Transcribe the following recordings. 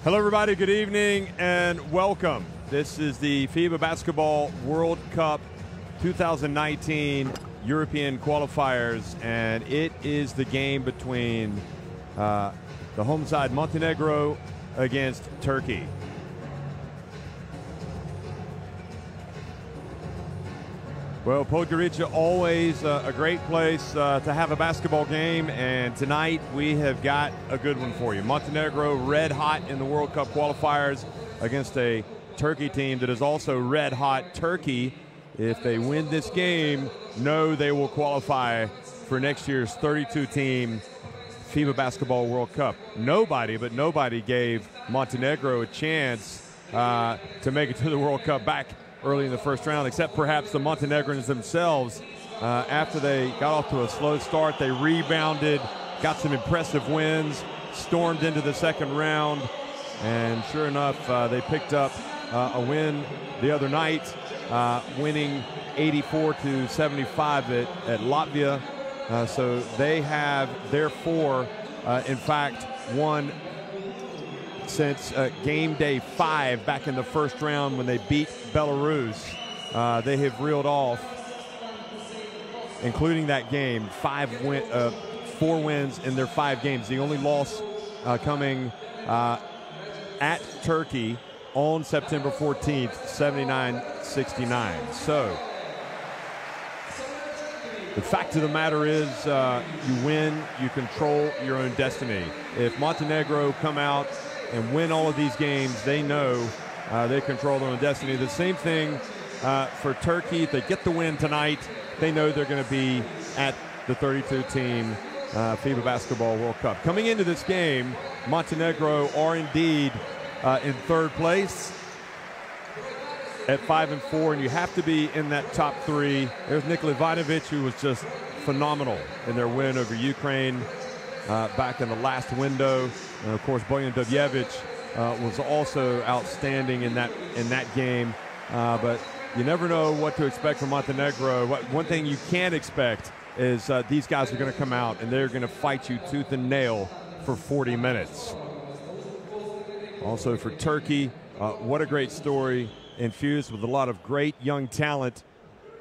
Hello, everybody. Good evening and welcome. This is the FIBA Basketball World Cup 2019 European Qualifiers, and it is the game between the home side Montenegro against Turkey. Well, Podgorica, always a great place to have a basketball game, and tonight we have got a good one for you. Montenegro red hot in the World Cup qualifiers against a Turkey team that is also red hot. Turkey, if they win this game, know they will qualify for next year's 32-team FIBA Basketball World Cup. Nobody gave Montenegro a chance to make it to the World Cup back early in the first round, except perhaps the Montenegrins themselves. After they got off to a slow start, they rebounded, got some impressive wins, stormed into the second round, and sure enough, they picked up a win the other night, winning 84-75 at Latvia. So they have, therefore, in fact, won since game day 5 back in the first round when they beat Belarus. They have reeled off, including that game, 4 wins in their 5 games. The only loss coming at Turkey on September 14th, 79-69. So the fact of the matter is, you win, you control your own destiny. If Montenegro come out and win all of these games, they know they control their own destiny. The same thing for Turkey. If they get the win tonight, they know they're going to be at the 32-team FIBA Basketball World Cup. Coming into this game, Montenegro are indeed in third place at 5-4, and you have to be in that top 3. There's Nikola Ivanovic, who was just phenomenal in their win over Ukraine back in the last window. And of course, Bojan Dovjevic was also outstanding in that game. But you never know what to expect from Montenegro. One thing you can't expect is these guys are going to come out and they're going to fight you tooth and nail for 40 minutes. Also for Turkey, what a great story, infused with a lot of great young talent.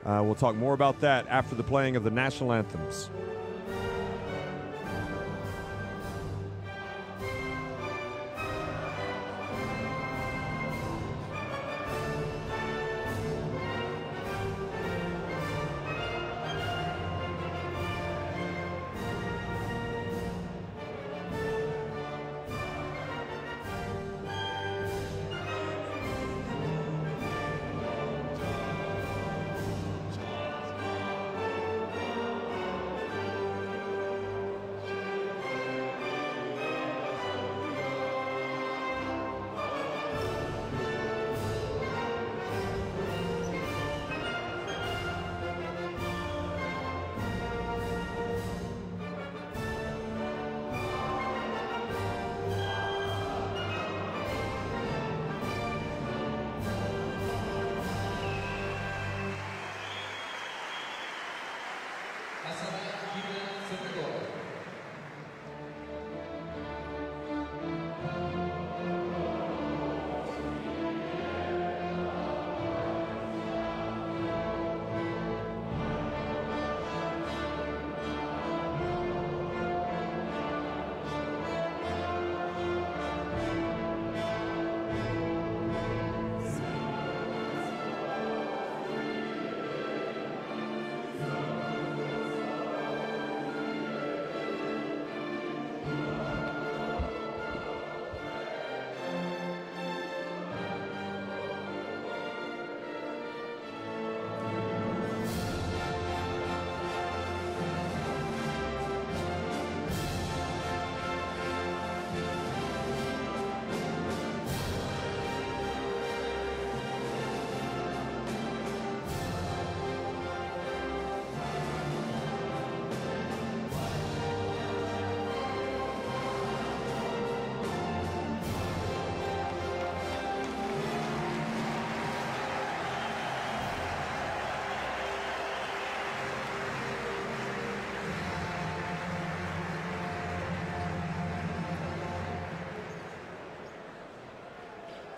We'll talk more about that after the playing of the national anthems.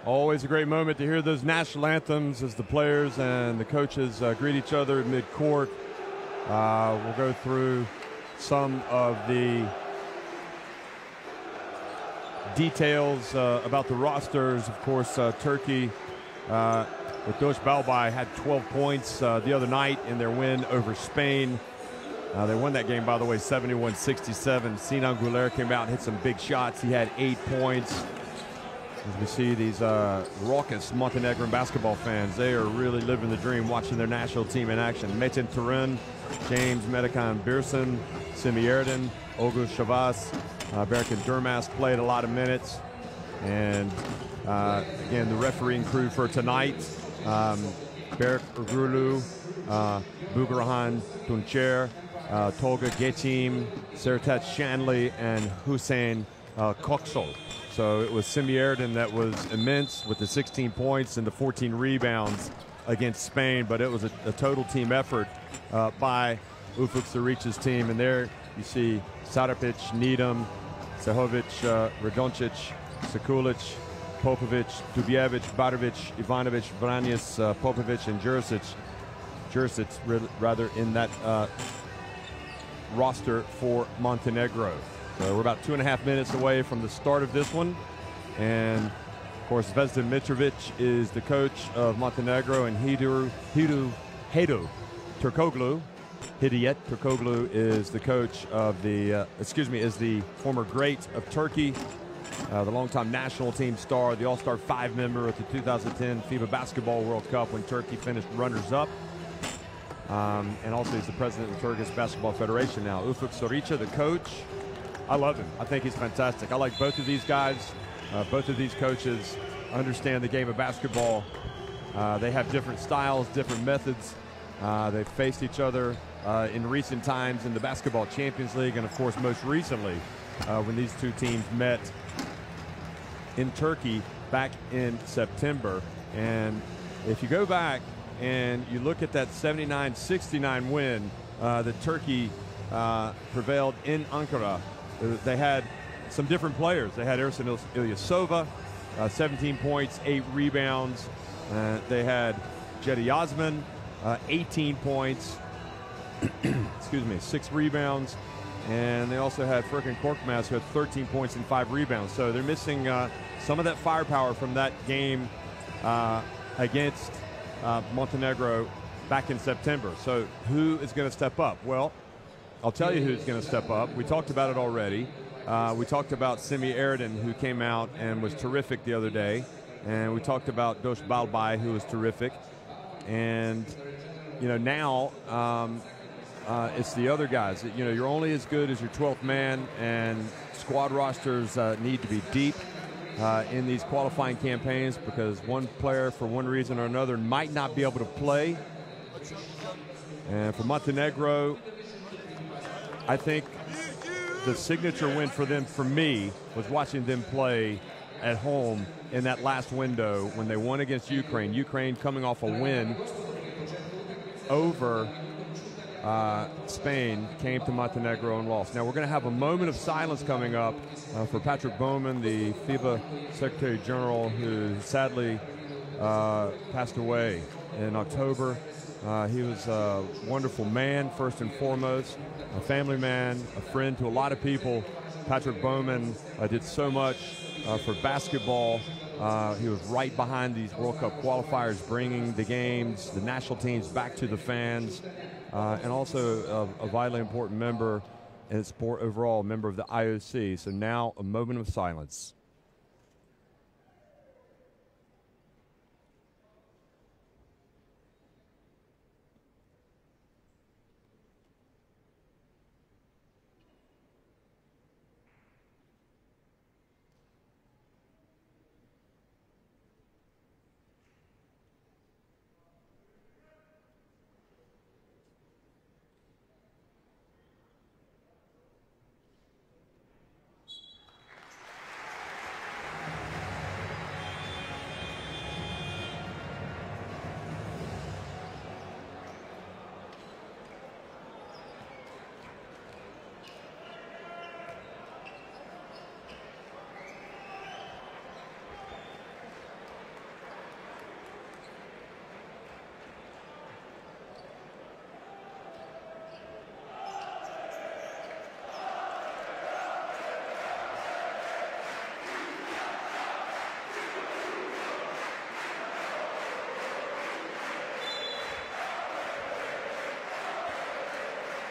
Always a great moment to hear those national anthems as the players and the coaches greet each other at mid-court. We'll go through some of the details about the rosters. Of course, Turkey with Dosh Balbay had 12 points the other night in their win over Spain. They won that game, by the way, 71-67. Sinan Güler came out and hit some big shots. He had 8 points. As we see these raucous Montenegrin basketball fans, they are really living the dream watching their national team in action. Metin Turin, James Medikan Birson, Simi Erden, Ogus Shavas, Berkan Durmaz played a lot of minutes. And again, the refereeing crew for tonight, Berk Urgulu, Bugrahan Tuncer, Tolga Getim, Sertaç Shanley, and Hussein Koksol. So it was Simi Erden that was immense with the 16 points and the 14 rebounds against Spain, but it was a total team effort by Ufuk Saric's team. And there you see Sarapic, Needham, Sehovic, Radoncic, Sekulic, Popovic, Dubijevic, Barovic, Ivanovic, Vranjes, Popovic, and Jurisic rather in that roster for Montenegro. So we're about 2.5 minutes away from the start of this one. And, of course, Zvezdan Mitrovic is the coach of Montenegro, and Hidayet Turkoglu is the coach of the, is the former great of Turkey, the longtime national team star, the All-Star 5 member at the 2010 FIBA Basketball World Cup when Turkey finished runners-up. And also he's the president of the Turkish Basketball Federation now. Ufuk Saric, the coach. I love him. I think he's fantastic. I like both of these guys. Both of these coaches understand the game of basketball. They have different styles, different methods. They've faced each other in recent times in the Basketball Champions League, and of course most recently when these two teams met in Turkey back in September. And if you go back and you look at that 79-69 win that Turkey prevailed in Ankara, they had some different players. They had Ersin Ilyasova, 17 points, 8 rebounds. They had Cedi Osman, 18 points, 6 rebounds. And they also had Furkan Korkmaz, who had 13 points and 5 rebounds. So they're missing some of that firepower from that game against Montenegro back in September. So who is going to step up? Well, I'll tell you who's going to step up. We talked about it already. We talked about Simi Erden, who came out and was terrific the other day. And we talked about Dosh Balbay, who was terrific. And, you know, now it's the other guys. You know, you're only as good as your 12th man, and squad rosters need to be deep in these qualifying campaigns, because one player, for one reason or another, might not be able to play. And for Montenegro, I think the signature win for them, for me, was watching them play at home in that last window when they won against Ukraine. Ukraine coming off a win over Spain, came to Montenegro and lost. Now we're going to have a moment of silence coming up for Patrick Bowman, the FIBA Secretary General, who sadly passed away in October. He was a wonderful man, first and foremost, a family man, a friend to a lot of people. Patrick Bowman did so much for basketball. He was right behind these World Cup qualifiers, bringing the games, the national teams back to the fans, and also a vitally important member in sport overall, member of the IOC. So now a moment of silence.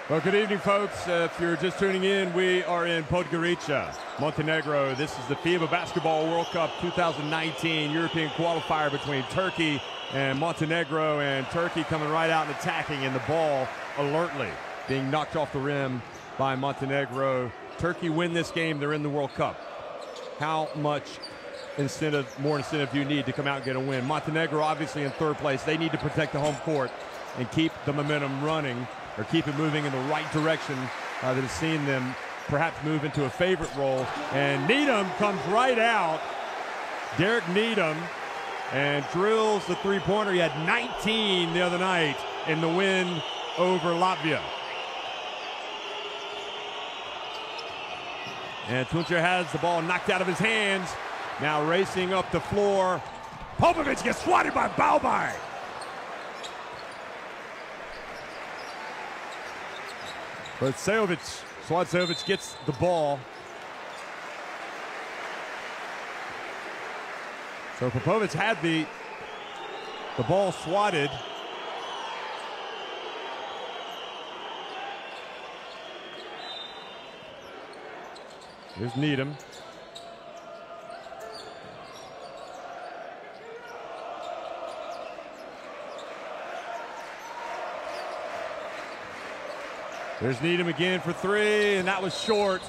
Well, good evening, folks. If you're just tuning in, we are in Podgorica, Montenegro. This is the FIBA Basketball World Cup 2019 European Qualifier between Turkey and Montenegro, and Turkey coming right out and attacking, and the ball alertly being knocked off the rim by Montenegro. Turkey win this game, they're in the World Cup. How much more incentive do you need to come out and get a win? Montenegro obviously in third place. They need to protect the home court and keep the momentum running, or keep it moving in the right direction that has seen them perhaps move into a favorite role. And Needham comes right out, Derek Needham, and drills the three-pointer. He had 19 the other night in the win over Latvia. And Tuncer has the ball knocked out of his hands. Now racing up the floor. Popovic gets swatted by Balbai. But Swadziewicz gets the ball. So Popovic had the ball swatted. Here's Needham. There's Needham again for three, and that was short.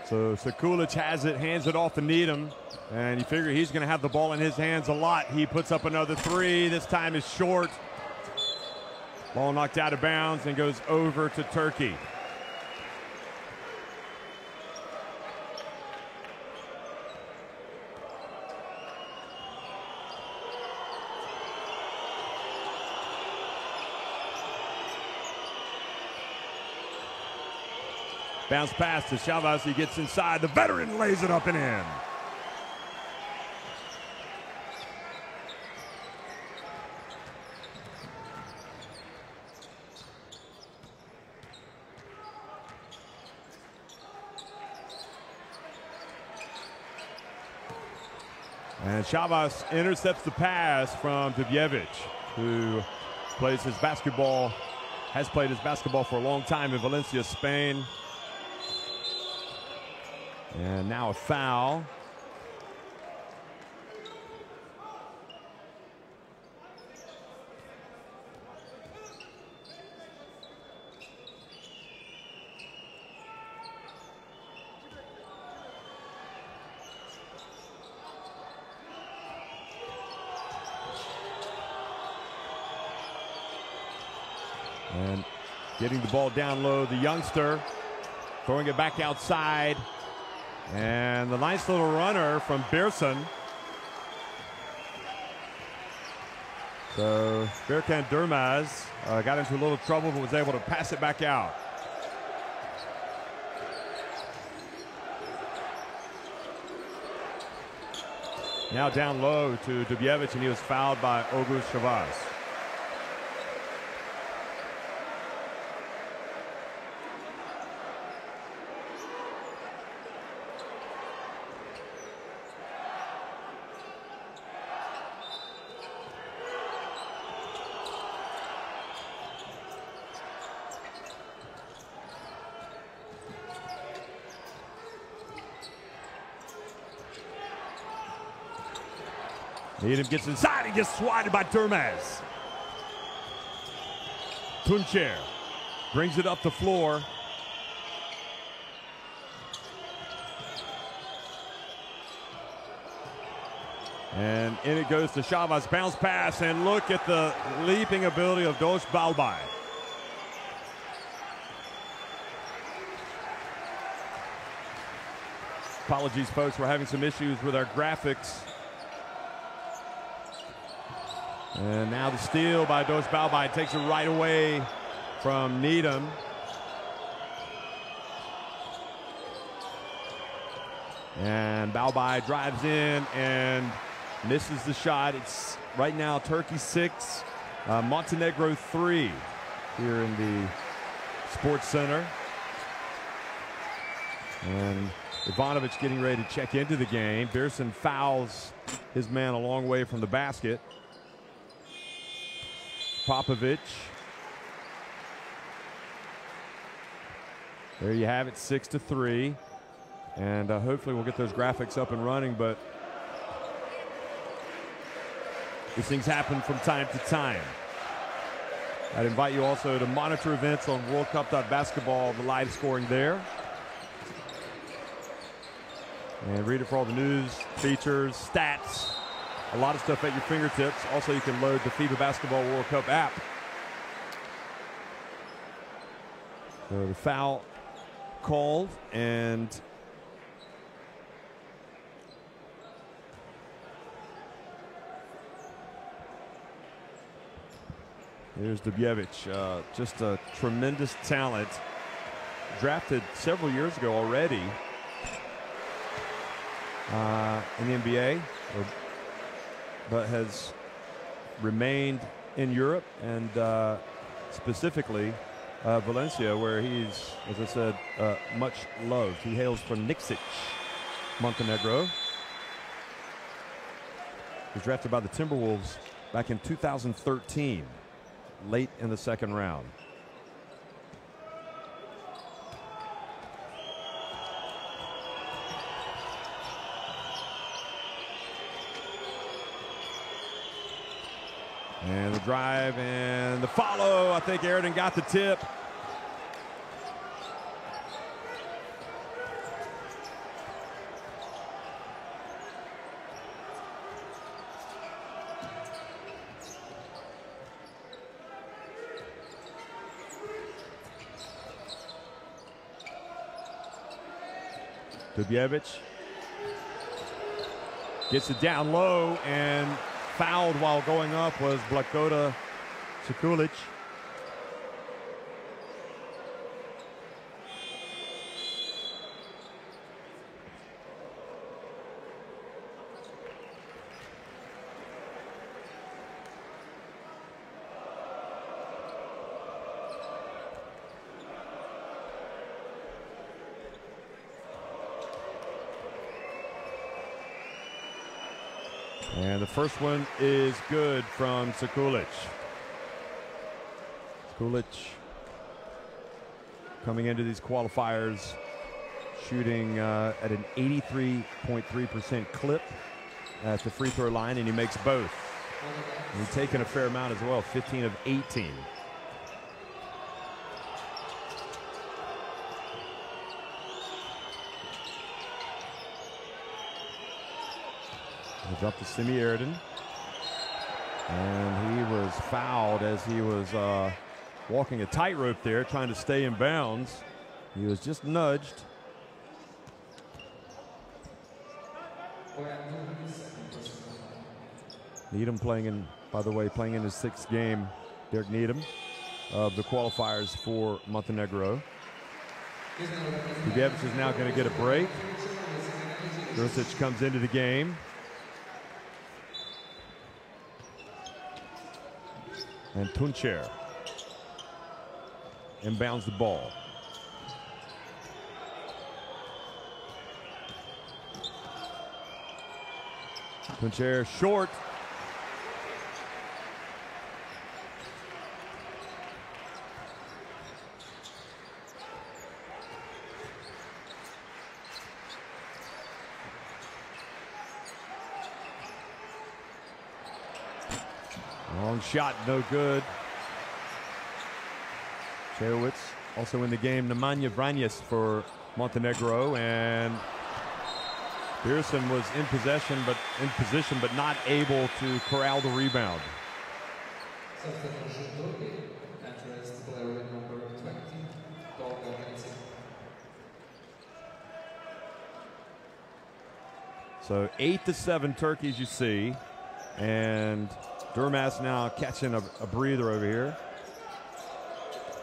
So Sekulic has it, hands it off to Needham, and you figure he's going to have the ball in his hands a lot. He puts up another three. This time is short. Ball knocked out of bounds and goes over to Turkey. Bounce pass to Chavas. He gets inside. The veteran lays it up and in. And Chavas intercepts the pass from Dubjevic, who has played his basketball for a long time in Valencia, Spain. And now a foul. And getting the ball down low, the youngster throwing it back outside. And the nice little runner from Birsen. So Berkan Durmaz got into a little trouble, but was able to pass it back out. Now down low to Dubjevic, and he was fouled by August Chavas. Needham gets inside and gets swatted by Durmaz. Tuncer brings it up the floor. And in it goes to Chavas, bounce pass, and look at the leaping ability of Dosh Balbai. Apologies, folks, we're having some issues with our graphics. And now the steal by Dosh Balbai takes it right away from Needham. And Balbai drives in and misses the shot. It's right now Turkey 6, Montenegro 3 here in the Sports Center. And Ivanovic getting ready to check into the game. Pearson fouls his man a long way from the basket. Popovic. There you have it, 6-3. And hopefully we'll get those graphics up and running, but these things happen from time to time. I'd invite you also to monitor events on worldcup.basketball, the live scoring there. And read it for all the news, features, stats, a lot of stuff at your fingertips. Also, you can load the FIBA Basketball World Cup app. So the foul called, and here's Dubjevic, just a tremendous talent. Drafted several years ago already in the NBA, but has remained in Europe and specifically Valencia, where he's, as I said, much loved. He hails from Nikšić, Montenegro. He was drafted by the Timberwolves back in 2013, late in the second round. And the drive and the follow. I think Aridin got the tip. Dubjevic gets it down low, and fouled while going up was Blagoda Sekulic. And the first one is good from Sekulic. Sekulic coming into these qualifiers shooting at an 83.3% clip at the free throw line, and he makes both. And he's taken a fair amount as well, 15 of 18. It's up to Semi Aridin. And he was fouled as he was walking a tightrope there, trying to stay in bounds. He was just nudged. Needham playing in, by the way, playing in his 6th game. Derek Needham of the qualifiers for Montenegro. Dubjevic is now going to get a break. Grosic comes into the game. And Tuncer inbounds the ball. Tuncer short. Long shot, no good. Chejowicz also in the game. Nemanja Vranjes for Montenegro, and Pearson was in position but not able to corral the rebound. So 8-7 Turkey, as you see, and Durmaz now catching a breather over here.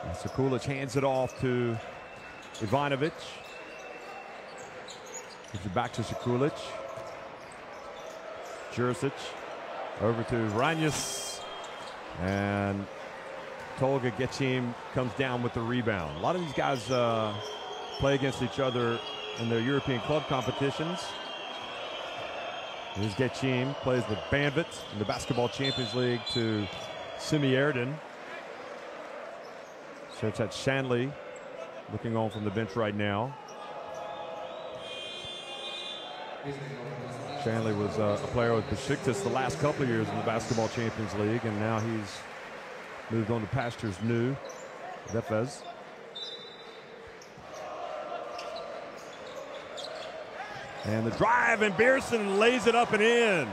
And Sekulic hands it off to Ivanovic. Gives it back to Sekulic. Jurisic over to Vranjes. And Tolga Getchim comes down with the rebound. A lot of these guys play against each other in their European club competitions. Here's Getchim, plays with Banvit in the Basketball Champions League to Simi Erden. So it's at Shanley, looking on from the bench right now. Shanley was a player with Besiktas the last couple of years in the Basketball Champions League, and now he's moved on to pastures new with Efes. And the drive, and Beerson lays it up and in.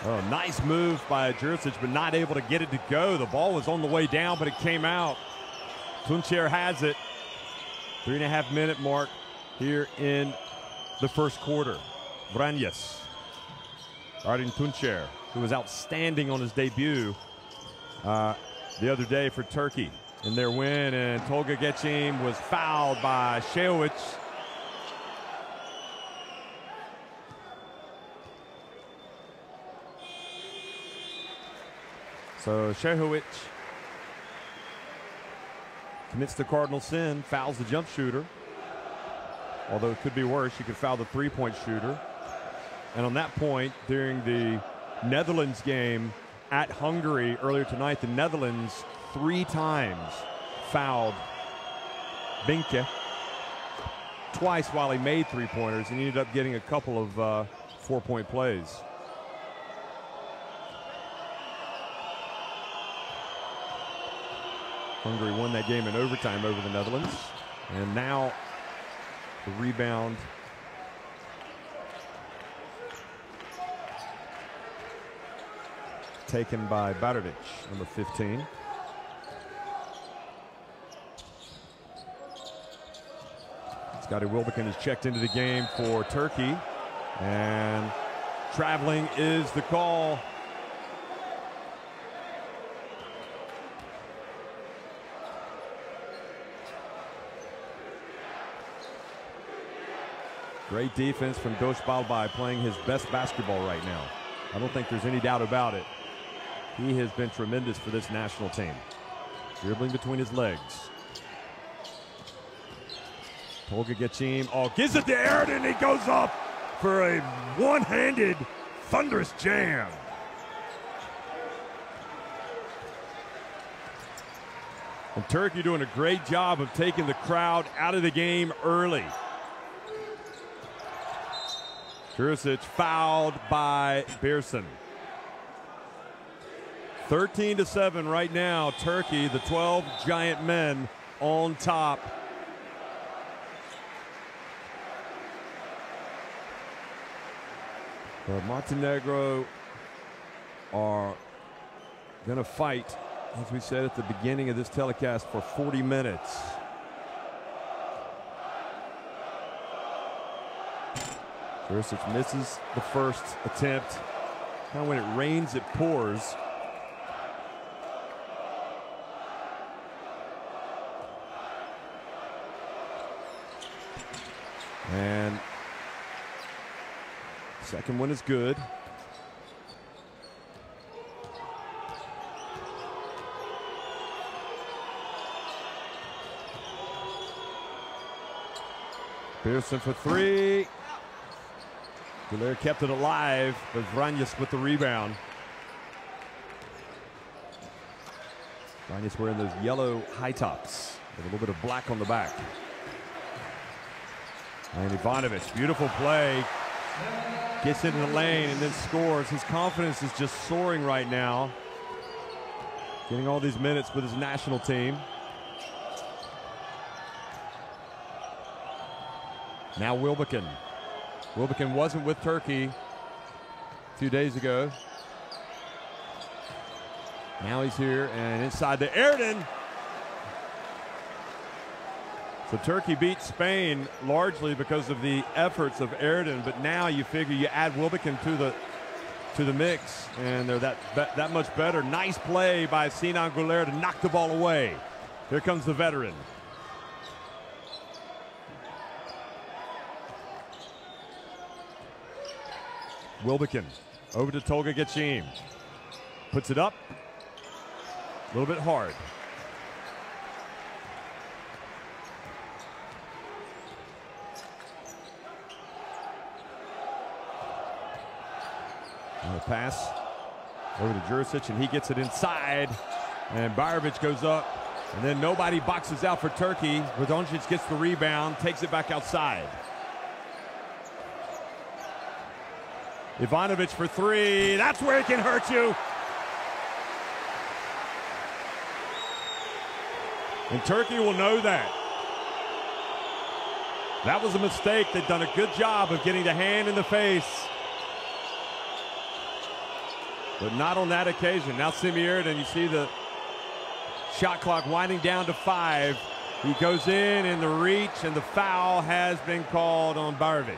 Oh, nice move by Jurisic, but not able to get it to go. The ball was on the way down, but it came out. Tuncer has it. 3.5-minute mark here in the first quarter. Vranjes guarding Tuncer, who was outstanding on his debut the other day for Turkey in their win. And Tolga Getchim was fouled by Šehović. So Šehović commits the cardinal sin, fouls the jump shooter. Although it could be worse, you could foul the three-point shooter. And on that point, during the Netherlands game at Hungary earlier tonight, the Netherlands 3 times fouled Binke. Twice while he made three-pointers, and he ended up getting a couple of 4-point plays. Hungary won that game in overtime over the Netherlands. And now the rebound taken by Baric, number 15. Scotty Wilbekin has checked into the game for Turkey. And traveling is the call. Great defense from Dosh Balbay, playing his best basketball right now. I don't think there's any doubt about it. He has been tremendous for this national team. Dribbling between his legs. Tolga Getchim, gives it to Erden, and he goes up for a one-handed thunderous jam. And Turkey doing a great job of taking the crowd out of the game early. Jurisic fouled by Beerson. 13-7 right now. Turkey, the 12 giant men on top. Montenegro are going to fight, as we said at the beginning of this telecast, for 40 minutes. Jurisic misses the first attempt. Kind of when it rains, it pours. And second one is good. Beerson for 3. Gulair kept it alive, but Vranjes with the rebound. Vranjes wearing those yellow high tops with a little bit of black on the back. And Ivanovic, beautiful play. Gets into the lane and then scores. His confidence is just soaring right now. Getting all these minutes with his national team. Now Wilbekin. Wilbekin wasn't with Turkey a few days ago. Now he's here and inside to Erden. So Turkey beat Spain largely because of the efforts of Erden, but now you figure you add Wilbekin to the mix, and they're that much better. Nice play by Sinan Guler to knock the ball away. Here comes the veteran. Wilbekin over to Tolga Getchim. Puts it up. A little bit hard. And a pass over to Juricic, and he gets it inside. And Bajevic goes up. And then nobody boxes out for Turkey. Radonjic gets the rebound, takes it back outside. Ivanovic for three. That's where it can hurt you. And Turkey will know that. That was a mistake. They've done a good job of getting the hand in the face. But not on that occasion. Now Semi Erden, you see the shot clock winding down to 5. He goes in the reach, and the foul has been called on Bajevic.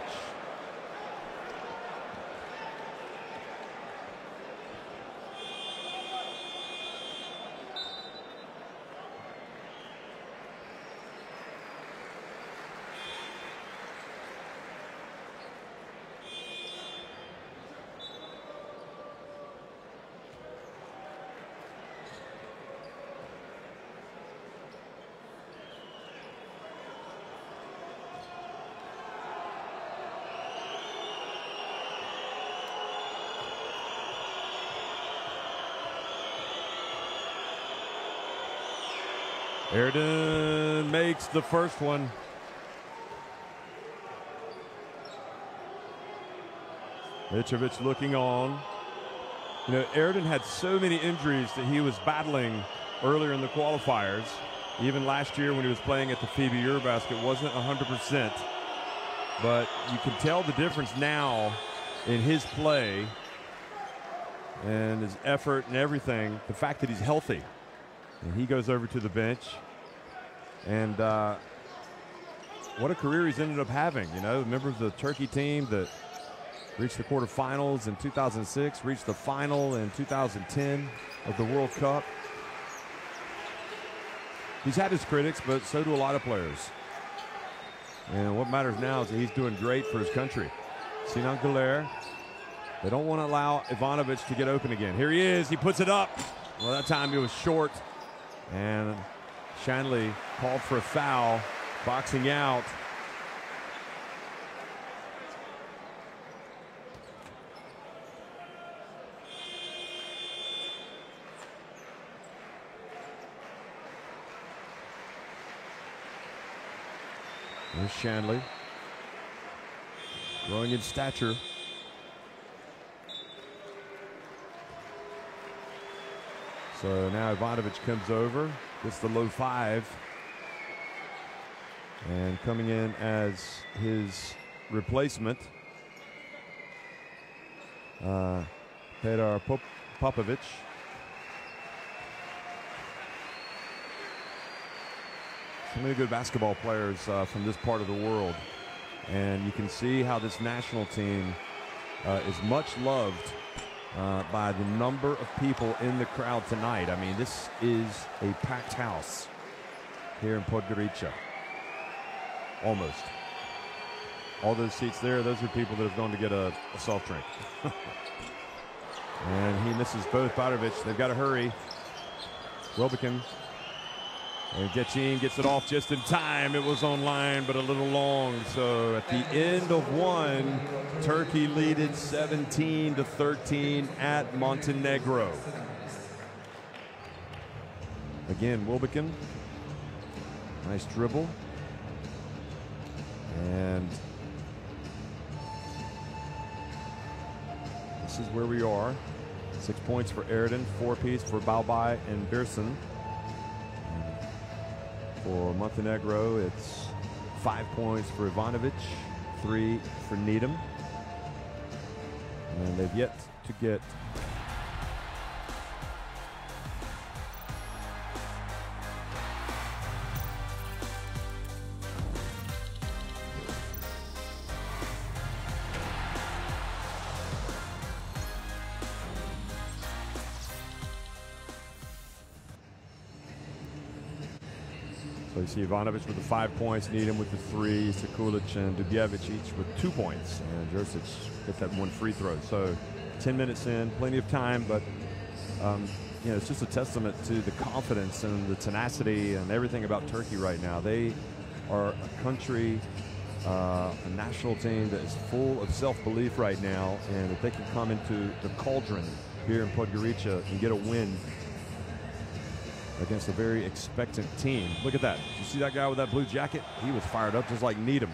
Erden makes the first one. Mitrovic looking on. You know, Erden had so many injuries that he was battling earlier in the qualifiers. Even last year when he was playing at the FIBA Eurobasket, wasn't 100%. But you can tell the difference now in his play and his effort and everything. The fact that he's healthy. And he goes over to the bench. And what a career he's ended up having. You know, member of the Turkey team that reached the quarterfinals in 2006, reached the final in 2010 of the World Cup. He's had his critics, but so do a lot of players. And what matters now is that he's doing great for his country. Sinan Guler. They don't want to allow Ivanovic to get open again. Here he is. He puts it up. Well, that time he was short. And Shanley called for a foul, boxing out. There's Shanley, growing in stature. So now Ivanovic comes over, gets the low 5. And coming in as his replacement, Petar Popovic. So many good basketball players from this part of the world. And you can see how this national team is much loved by the number of people in the crowd tonight. I mean, this is a packed house here in Podgorica. Almost. All those seats there, those are people that have gone to get a soft drink. And he misses both. Bajevic, they've got to hurry. Wilbekin. And Getchim gets it off just in time. It was online, but a little long. So at the end of one, Turkey leaded 17-13 at Montenegro. Again, Wilbekin. Nice dribble. And this is where we are. 6 points for Erden, 4-piece for Balbay and Birsen. For Montenegro, it's 5 points for Ivanovic, 3 for Needham. And they've yet to get So you see Ivanovic with the 5 points, Needham with the 3, Sekulic and Dubjevic each with 2 points. And Jursic hit that 1 free throw. So 10 minutes in, plenty of time, but you know, it's just a testament to the confidence and the tenacity and everything about Turkey right now. They are a country, a national team that is full of self-belief right now, and if they can come into the cauldron here in Podgorica and get a win against a very expectant team. Look at that. You see that guy with that blue jacket? He was fired up just like Needham.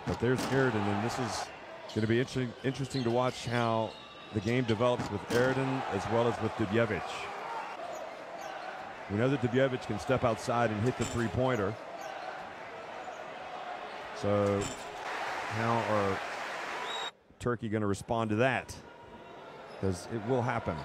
But there's Aridin, and this is going to be interesting to watch how the game develops with Aridin as well as with Dubjevic. We know that Dubjevic can step outside and hit the three-pointer. So how are Turkey going to respond to that? Because it will happen.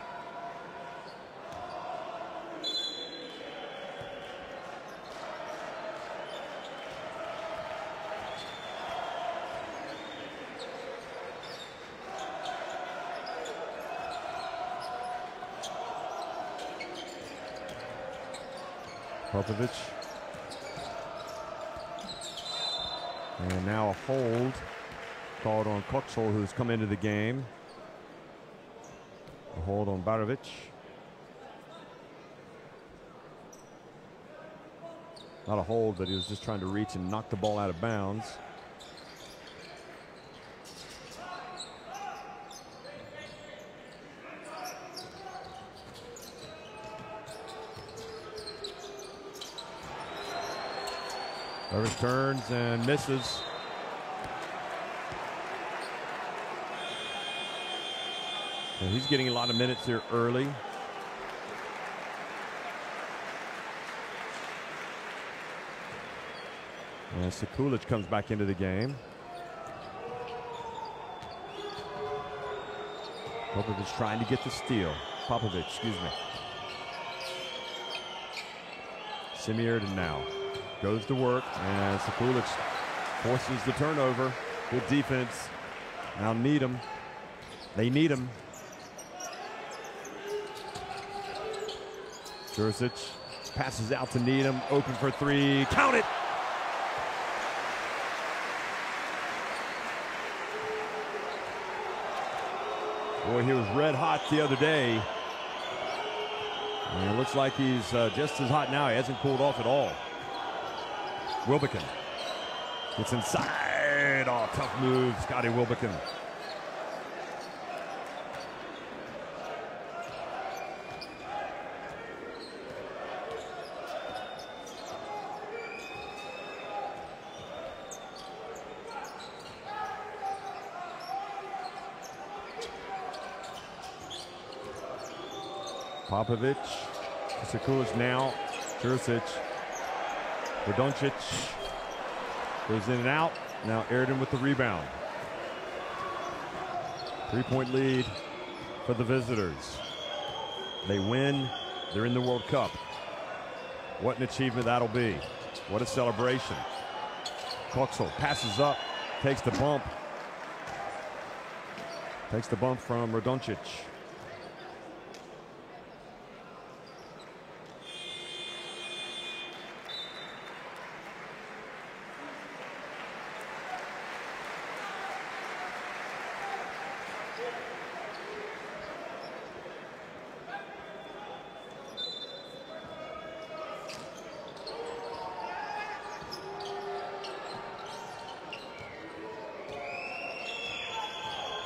Popovic. And now a hold called on Koksol, who's come into the game. A hold on Barovic. Not a hold, but he was just trying to reach and knock the ball out of bounds. Barovic turns and misses. And he's getting a lot of minutes here early. And Sekulic comes back into the game. Popovic trying to get the steal. Popovic, excuse me. Simierdin now goes to work, and Sekulic forces the turnover. Good defense. Now Needham. They need him. Jursic passes out to Needham, open for 3, count it! Boy, he was red hot the other day. And it looks like he's just as hot now. He hasn't cooled off at all. Wilbekin gets inside. Oh, tough move, Scotty Wilbekin. Popovic, Sekulic now, Jursic, Radoncic goes in and out. Now Aridin with the rebound. 3-point lead for the visitors. They win, they're in the World Cup. What an achievement that'll be. What a celebration. Koksol passes up, takes the bump. Takes the bump from Radoncic.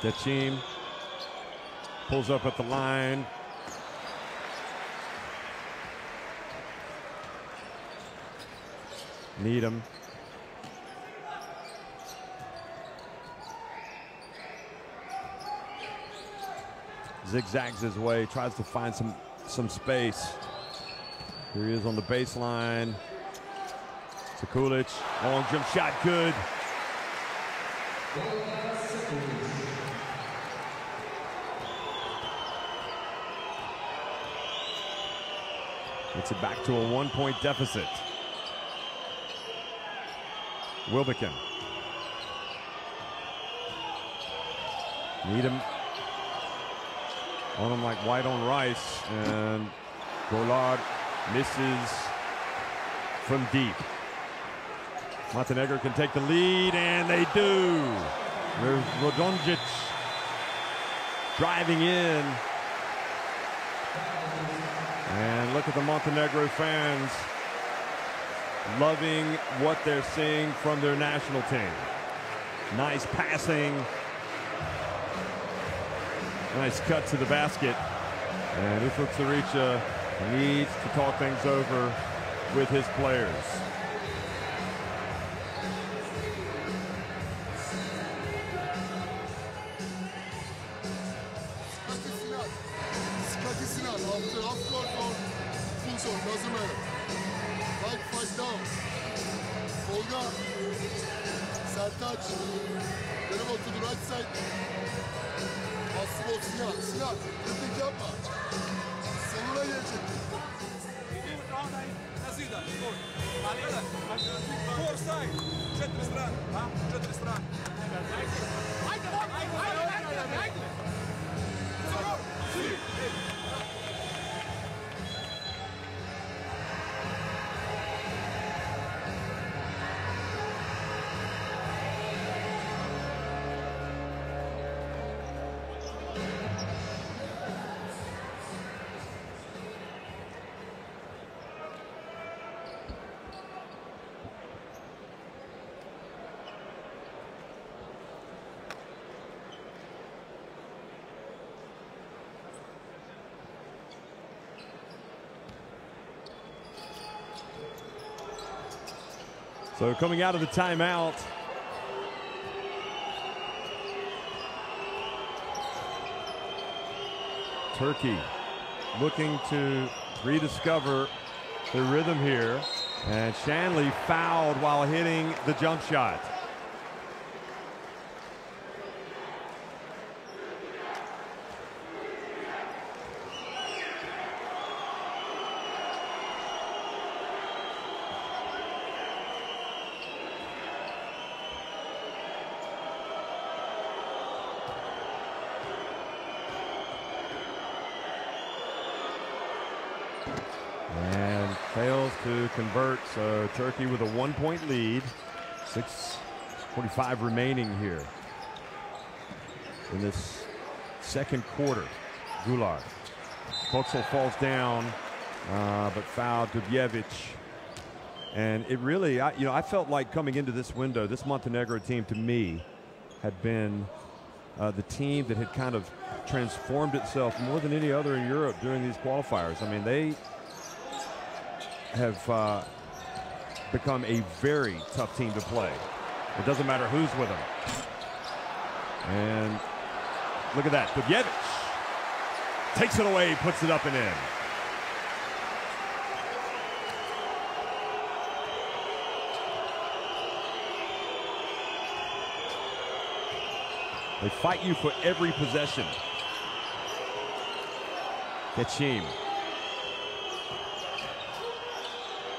Decim pulls up at the line. Needham. Zigzags his way, tries to find some space. Here he is on the baseline. Sekulic, long jump shot, good. Gets it back to a 1-point deficit. Wilbekin. on him like white on rice, and Goulart misses from deep. Montenegro can take the lead, and they do. There's Rodonjic driving in. And look at the Montenegro fans loving what they're seeing from their national team. Nice passing. Nice cut to the basket. And Ufuk Sarica needs to talk things over with his players. Doesn't matter. Right, fight down. Hold up. Side touch. Then go to the right side. Possible Sinan. Sinan. Kritik yapma. Sonuna gelecek. Four side. 4 strany. 4 strany. So coming out of the timeout, Turkey looking to rediscover the rhythm here. And Shanley fouled while hitting the jump shot. And fails to convert, so Turkey with a 1-point lead. 6:45 remaining here in this second quarter. Goulart. Koksal falls down, but fouled Dubjevic. And it really, I felt like coming into this window, this Montenegro team to me had been the team that had kind of transformed itself more than any other in Europe during these qualifiers. I mean, they have become a very tough team to play. It doesn't matter who's with them. And look at that. Dubjevic takes it away, puts it up and in. They fight you for every possession. Kachim.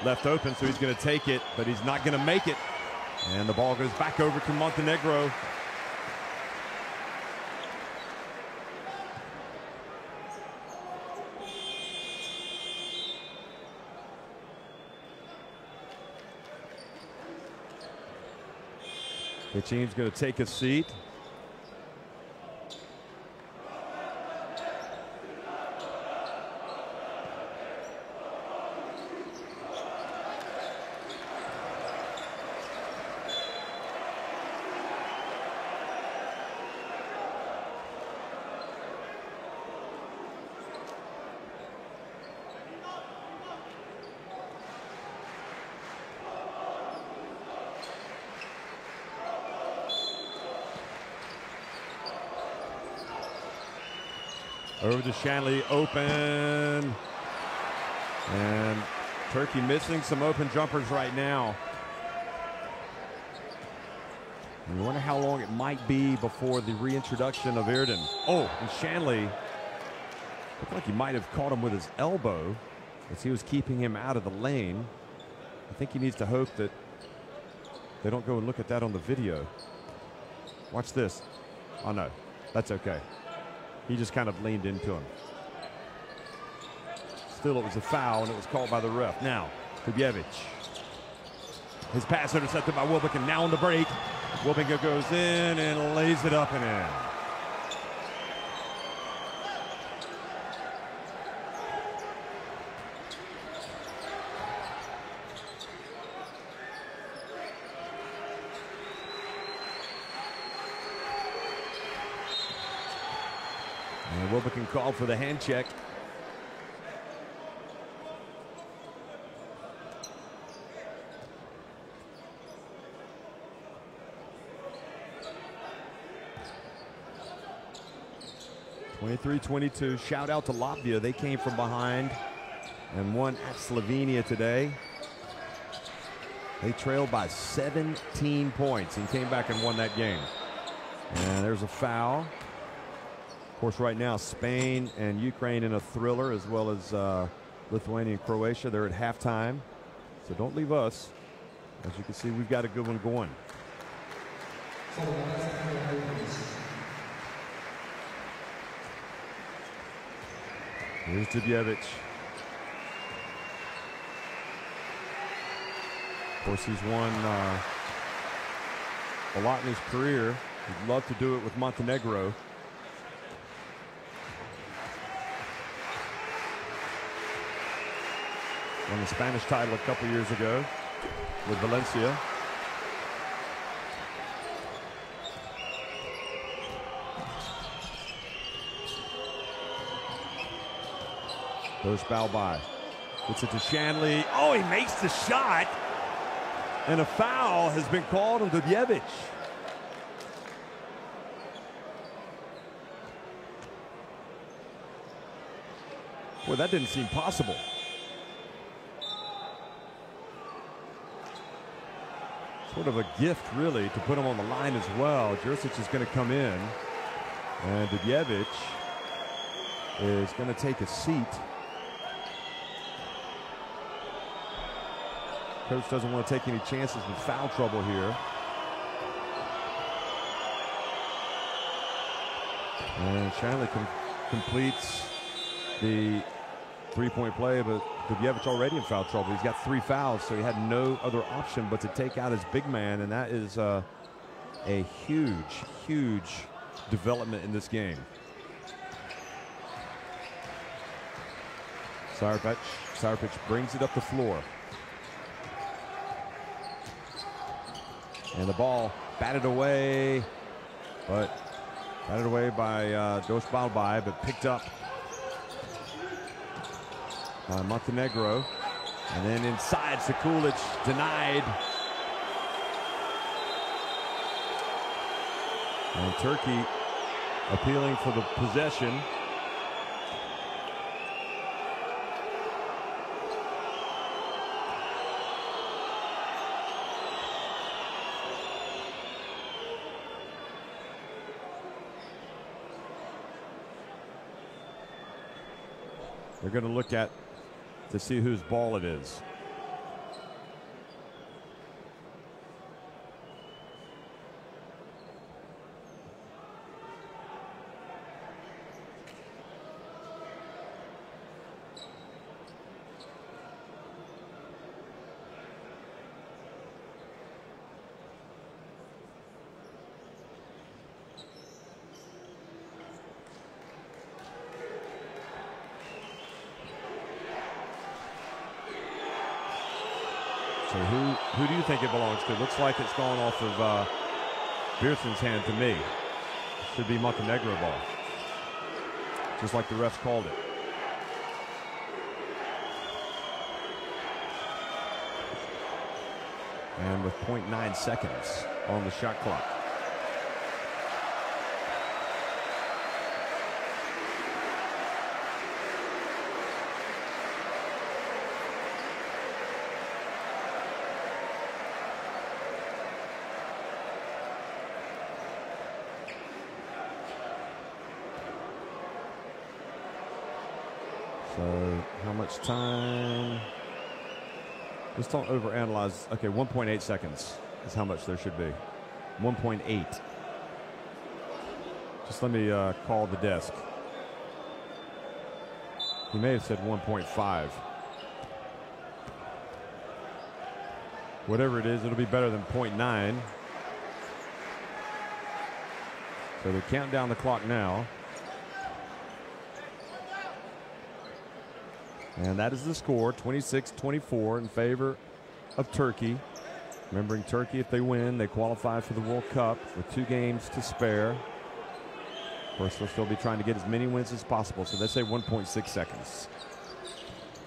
Left open, so he's going to take it, but he's not going to make it. And the ball goes back over to Montenegro. Kachim's going to take a seat. Over to Shanley, open. And Turkey missing some open jumpers right now. I wonder how long it might be before the reintroduction of Erden. Oh, and Shanley looked like he might have caught him with his elbow as he was keeping him out of the lane. I think he needs to hope that they don't go and look at that on the video. Watch this. Oh, no, that's okay. He just kind of leaned into him. Still, it was a foul, and it was called by the ref. Now, Dubjevic. His pass intercepted by Wilbekin. Now on the break. Wilbekin goes in and lays it up and in. And Wilbekin called for the hand check. (23-22). Shout out to Latvia. They came from behind and won at Slovenia today. They trailed by 17 points and came back and won that game. And there's a foul. Of course, right now, Spain and Ukraine in a thriller, as well as Lithuania and Croatia. They're at halftime. So don't leave us. As you can see, we've got a good one going. Here's Dubjevic. Of course, he's won a lot in his career. He'd love to do it with Montenegro. Won the Spanish title a couple years ago with Valencia. Goes foul by. Gets it to Shanley. Oh, he makes the shot. And a foul has been called on Dubjevic. Boy, that didn't seem possible. Sort of a gift, really, to put him on the line as well. Jurisic is going to come in. And Dubjevic is going to take a seat. Coach doesn't want to take any chances with foul trouble here. And Shanley completes the three-point play, but Dubjevic already in foul trouble. He's got 3 fouls, so he had no other option but to take out his big man, and that is a huge, huge development in this game. Sarpic brings it up the floor. And the ball batted away, by Dos Balbai, but picked up by Montenegro. And then inside, Sekulic denied. And Turkey appealing for the possession. They're going to look to see whose ball it is. So who do you think it belongs to? Looks like it's gone off of Beerson's hand to me. Should be Montenegro ball. Just like the refs called it. And with 0.9 seconds on the shot clock. So how much time? Let's don't overanalyze. Okay, 1.8 seconds is how much there should be. 1.8. Just let me call the desk. He may have said 1.5. Whatever it is, it'll be better than 0.9. So they count down the clock now. And that is the score, 26-24 in favor of Turkey. Remembering Turkey, if they win, they qualify for the World Cup with 2 games to spare. Of course, they'll still be trying to get as many wins as possible. So they say 1.6 seconds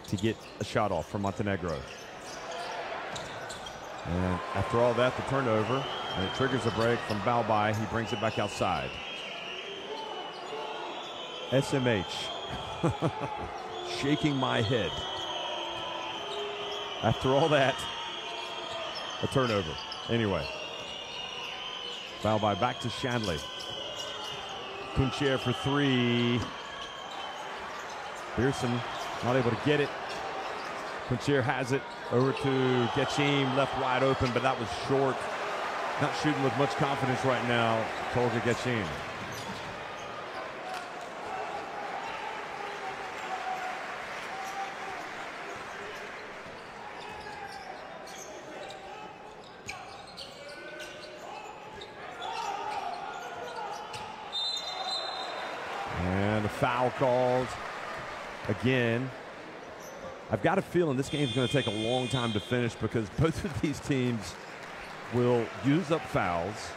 to get a shot off for Montenegro. And after all that, the turnover, and it triggers a break from Balbai. He brings it back outside. SMH. Shaking my head. After all that, a turnover. Anyway. Balbai back to Shanley. Kuncher for 3. Pearson not able to get it. Kuncher has it over to Getchim, left wide open, but that was short. Not shooting with much confidence right now, Tolga Getchim. And a foul called again. I've got a feeling this game's going to take a long time to finish because both of these teams will use up fouls.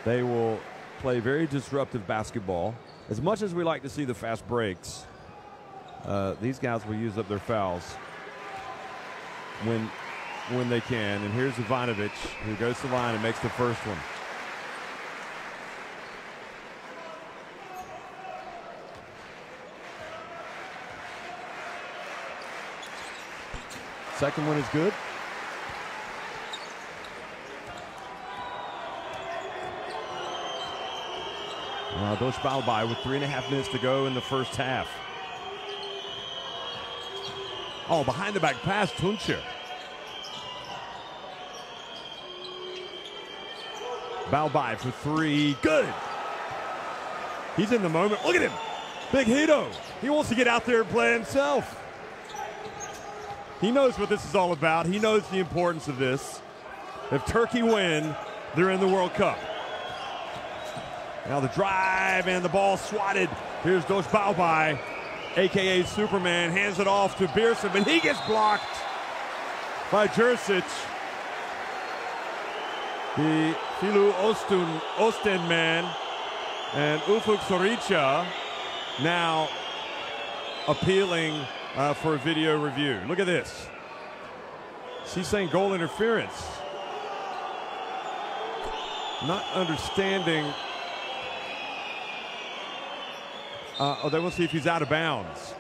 They will play very disruptive basketball. As much as we like to see the fast breaks, these guys will use up their fouls when they can. And here's Ivanovic, who goes to the line and makes the first one. Second one is good. Dosh Balbai with 3.5 minutes to go in the first half. Oh, behind the back pass, Tuncher. Balbai for 3, good. He's in the moment, look at him. Big Hito, he wants to get out there and play himself. He knows what this is all about. He knows the importance of this. If Turkey win, they're in the World Cup. Now the drive and the ball swatted. Here's Dosh Balbai, a.k.a. Superman, hands it off to Beerson, but he gets blocked by Jursic. The Filu Osten man and Ufuk Sorica now appealing for a video review. Look at this. She's saying goal interference. Not understanding. They will see if he's out of bounds.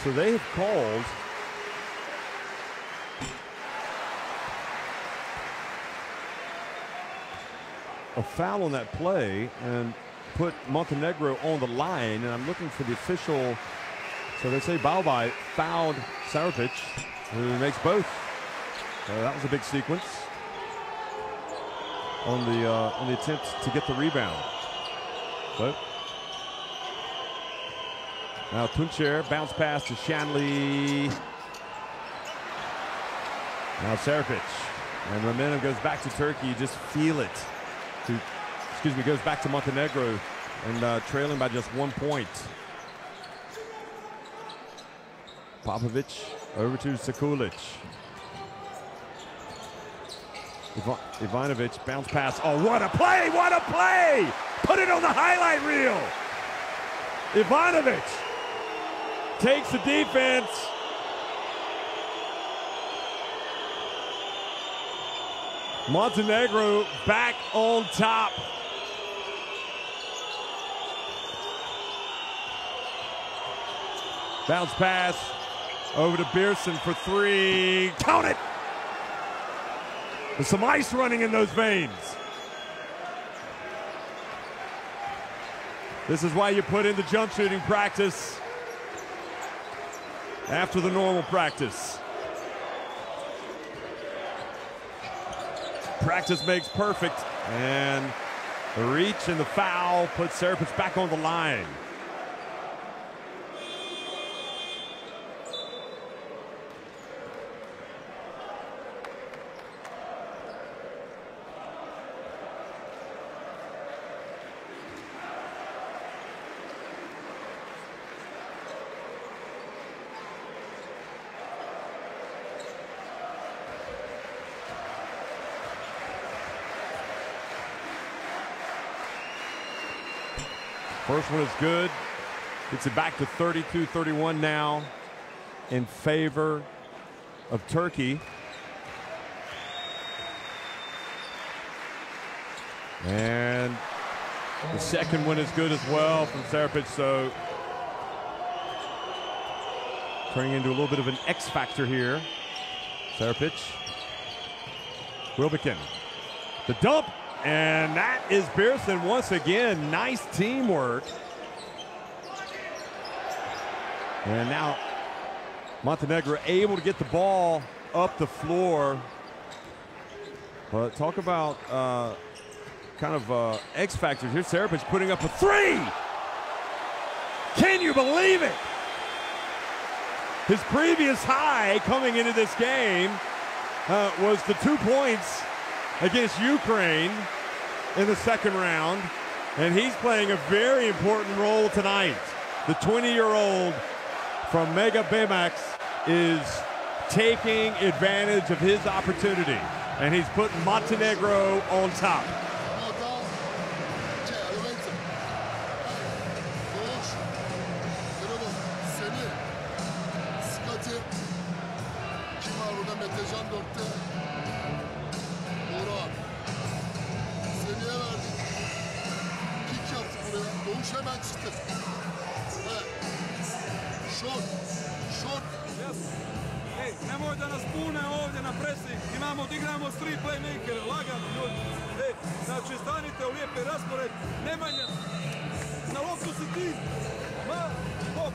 So they have called a foul on that play and put Montenegro on the line, and I'm looking for the official. So they say Balbai fouled Sarapic, who makes both. So that was a big sequence on the attempt to get the rebound. So now Tuncher, bounce pass to Shanley. Now Sarapic, and momentum goes back to Turkey. You just feel it. Goes back to Montenegro and trailing by just 1 point. Popovic over to Sekulic. Ivanovic, bounce pass. Oh, what a play! What a play! Put it on the highlight reel. Ivanovic takes the defense. Montenegro back on top. Bounce pass over to Beerson for 3. Count it! There's some ice running in those veins. This is why you put in the jump shooting practice after the normal practice. Practice makes perfect, and the reach and the foul puts Serapich back on the line. First one is good. Gets it back to 32-31 now in favor of Turkey. And the second one is good as well from Serapich, so turning into a little bit of an X factor here. Serapich. Wilbekin. The dump. And that is Pearson once again. Nice teamwork. And now Montenegro able to get the ball up the floor. But talk about kind of X factors here. Serapich putting up a three. Can you believe it? His previous high coming into this game was the 2 points against Ukraine in the second round, and he's playing a very important role tonight. The 20-year-old from Mega Baymax is taking advantage of his opportunity, and he's putting Montenegro on top. Nemoj da nas pune ovdje na pressing, imamo, odigramo s 3 playmakera, lagano ljudi. Znači stanite u lijepi raspored, Nemanja, na loptu si ti, hop,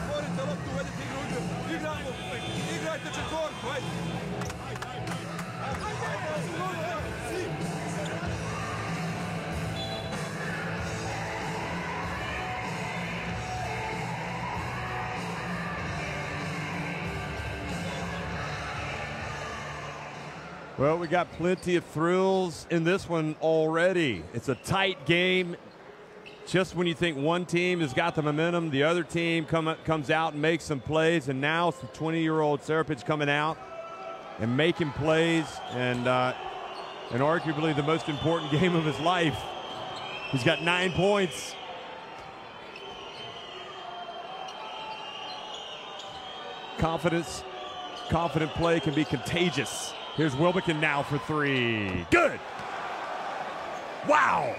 otvorite loptu, uvedite igru, igramo, igrajte četvorku, ajde. Well, we got plenty of thrills in this one already. It's a tight game. Just when you think one team has got the momentum, the other team comes out and makes some plays, and now it's the 20-year-old Serapich coming out and making plays, and arguably the most important game of his life. He's got 9 points. Confident play can be contagious. Here's Wilbekin now for three. Good. Wow.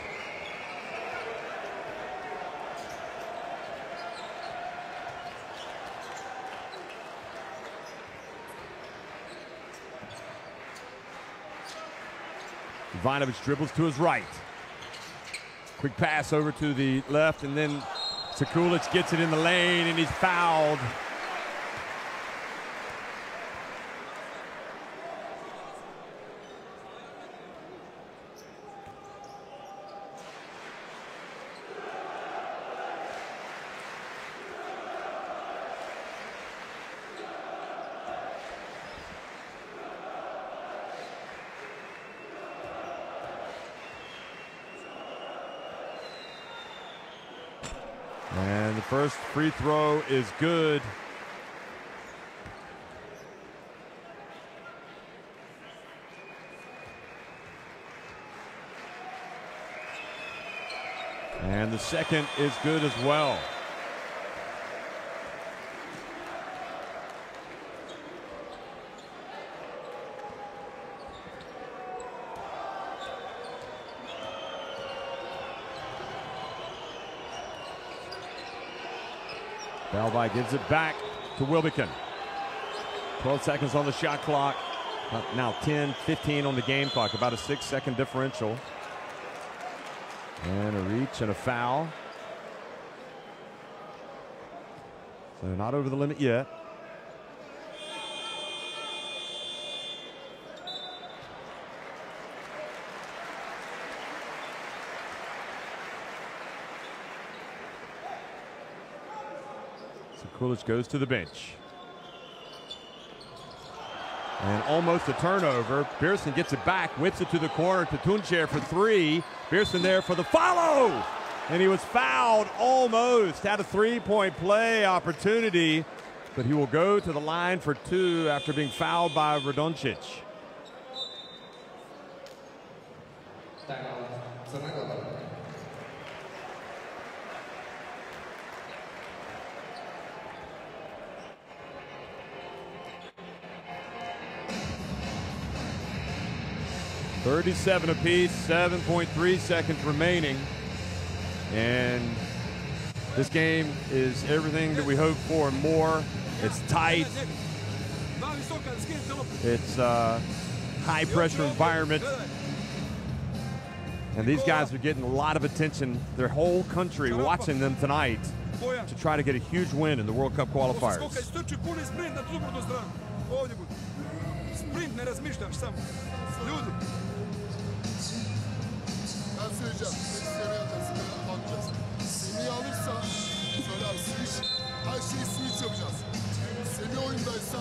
Ivanovic dribbles to his right. Quick pass over to the left, and then Sekulic gets it in the lane, and he's fouled. And the first free throw is good. And the second is good as well. Balbi gives it back to Wilbekin. 12 seconds on the shot clock. Now 10, 15 on the game clock. About a 6-second differential. And a reach and a foul. So not over the limit yet. So Kulic goes to the bench. And almost a turnover. Pearson gets it back, whips it to the corner to Tuncer for three. Pearson there for the follow. And he was fouled almost. Had a three-point play opportunity, but he will go to the line for two after being fouled by Radoncic. .37 apiece, 7.3 seconds remaining. And this game is everything that we hope for and more. It's tight. It's a high-pressure environment. And these guys are getting a lot of attention. Their whole country watching them tonight to try to get a huge win in the World Cup qualifiers. Ben söyleyeceğim. Bakacağız. Semih'i alırsa söyler switch. Her şeyi switch yapacağız. Semih oyundaysa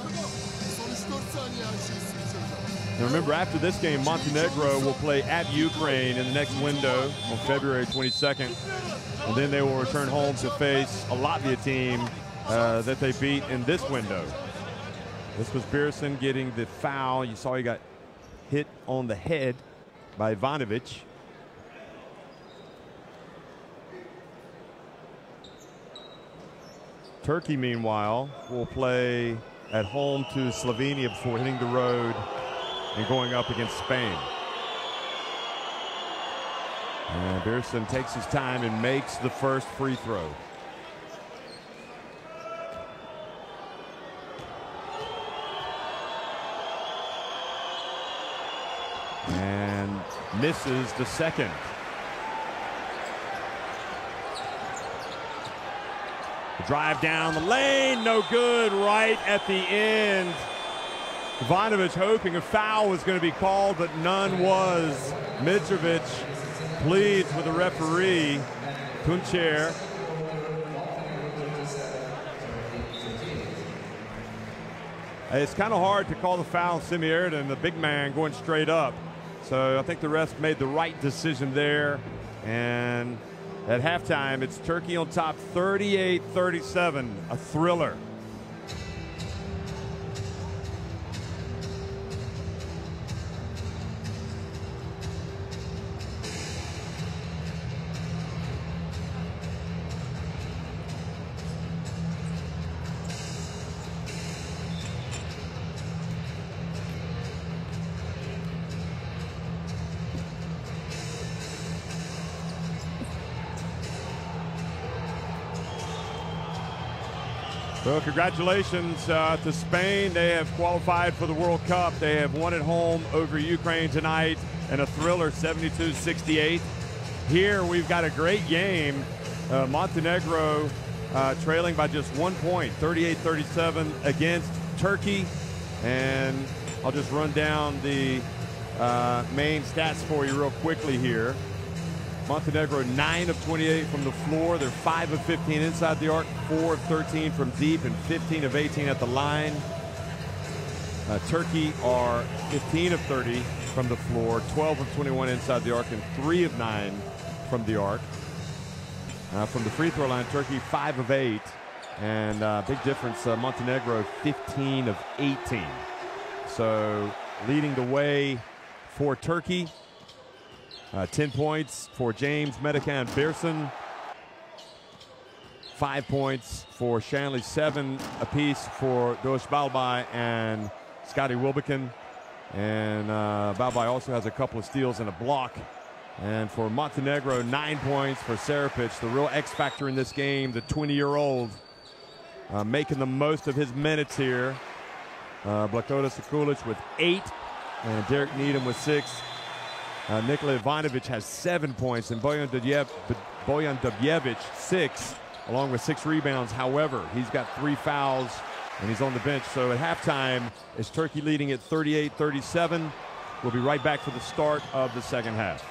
son 3-4 saniye her şeyi switch yapacağız. And remember, after this game, Montenegro will play at Ukraine in the next window on February 22nd. And then they will return home to face a Latvia team that they beat in this window. This was Pearson getting the foul. You saw he got hit on the head by Ivanovic. Turkey, meanwhile, will play at home to Slovenia before hitting the road and going up against Spain. And Pearson takes his time and makes the first free throw. And misses the second. The drive down the lane, no good right at the end. Ivanovic hoping a foul was going to be called, but none was. Mitrovic pleads with the referee, Tuncer. It's kind of hard to call the foul on Semi Erden, the big man going straight up. So I think the refs made the right decision there. And at halftime, it's Turkey on top 38-37, a thriller. Well, congratulations to Spain. They have qualified for the World Cup. They have won at home over Ukraine tonight in a thriller, 72-68. Here we've got a great game. Montenegro trailing by just 1 point, 38-37 against Turkey. And I'll just run down the main stats for you real quickly here. Montenegro 9 of 28 from the floor. They're 5 of 15 inside the arc, 4 of 13 from deep, and 15 of 18 at the line. Turkey are 15 of 30 from the floor, 12 of 21 inside the arc, and 3 of 9 from the arc. From the free throw line, Turkey 5 of 8, and big difference, Montenegro 15 of 18. So leading the way for Turkey. 10 points for James Medekan Pearson. 5 points for Shanley. 7 apiece for Dosh Balbai and Scotty Wilbekin. And Balbai also has a couple of steals and a block. And for Montenegro, 9 points for Sarapic, the real X factor in this game, the 20-year-old, making the most of his minutes here. Blakoda Sekulic with 8, and Derek Needham with 6. Nikola Ivanovic has 7 points, and Bojan Dubjevic 6. along with 6 rebounds. However, he's got 3 fouls, and he's on the bench. So at halftime, is Turkey leading at 38-37. We'll be right back for the start of the second half.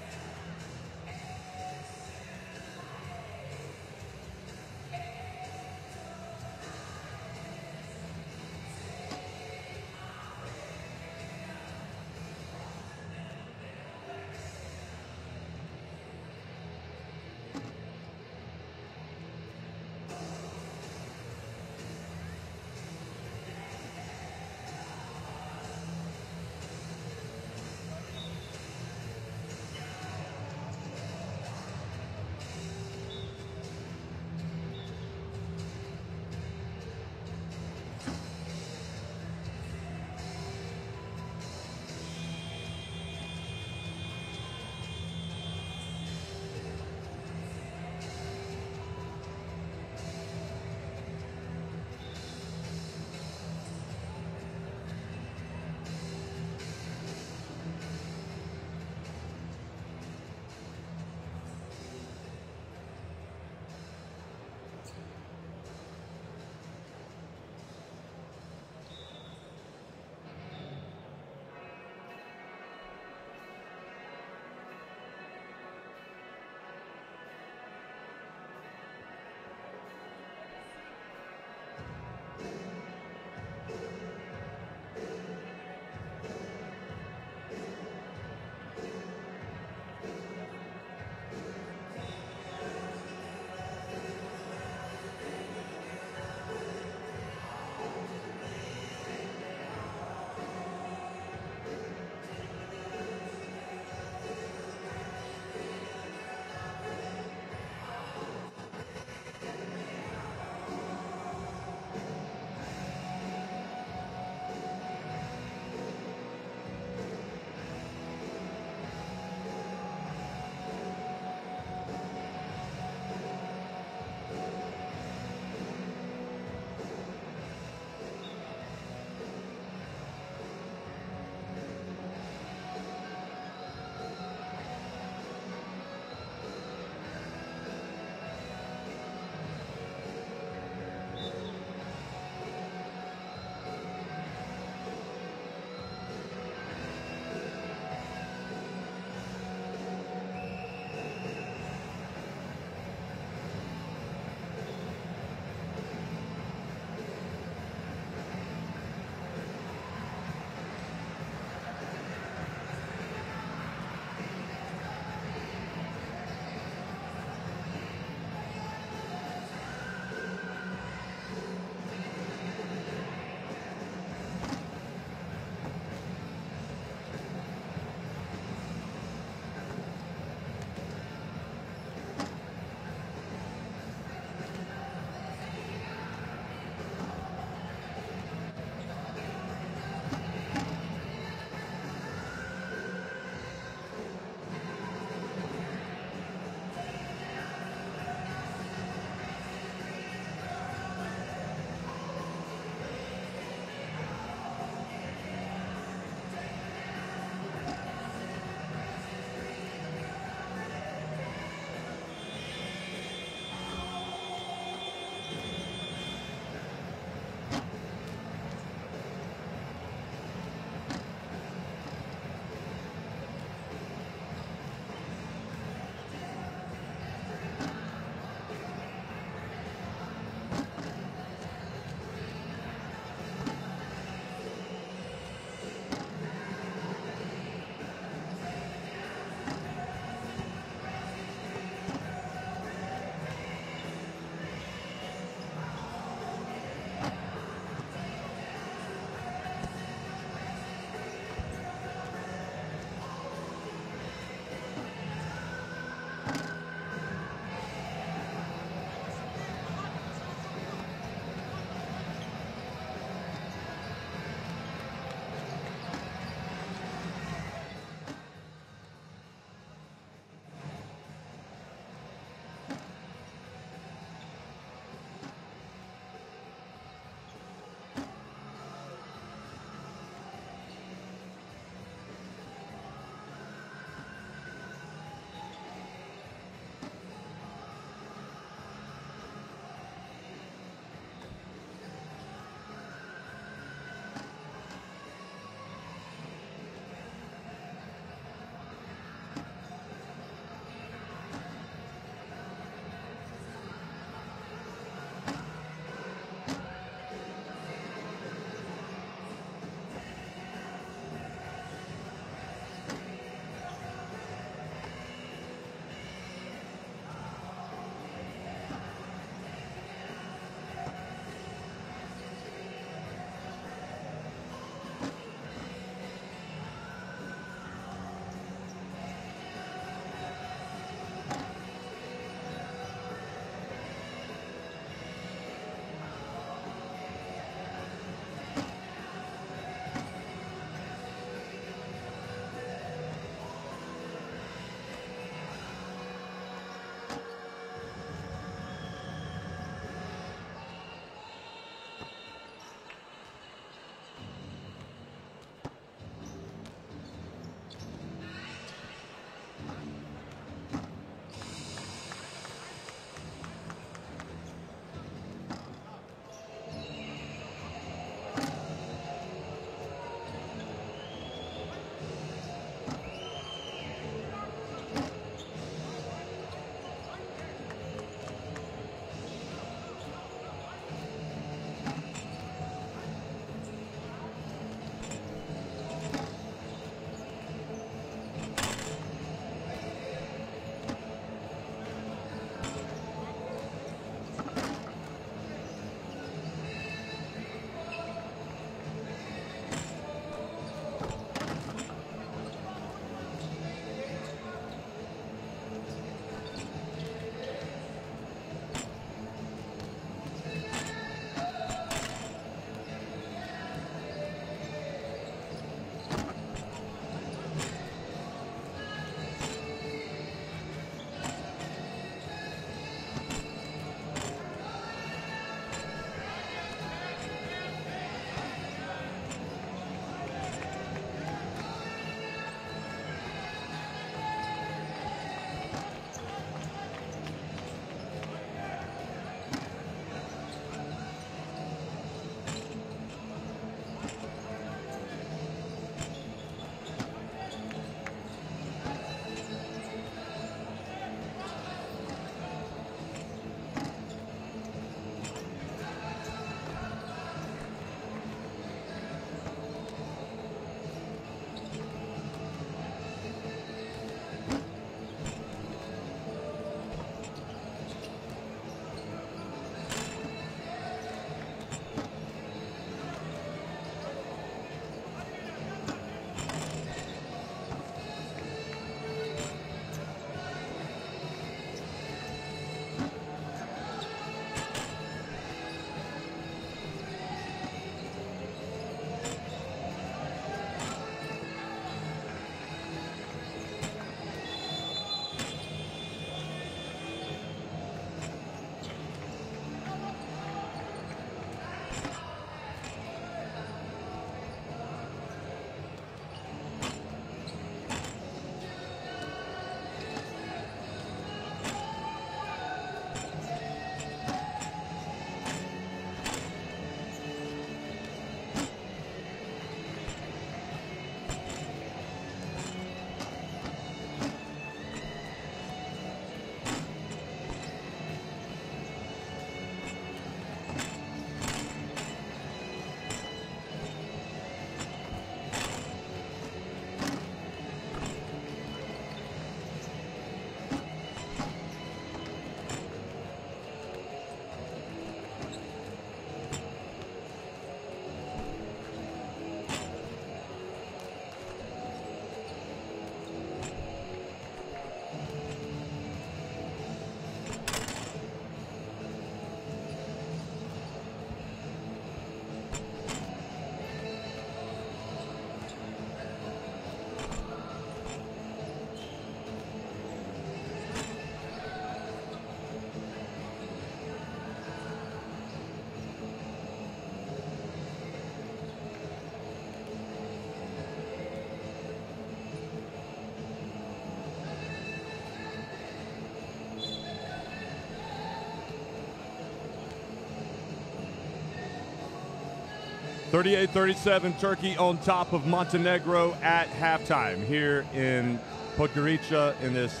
38-37, Turkey on top of Montenegro at halftime here in Podgorica in this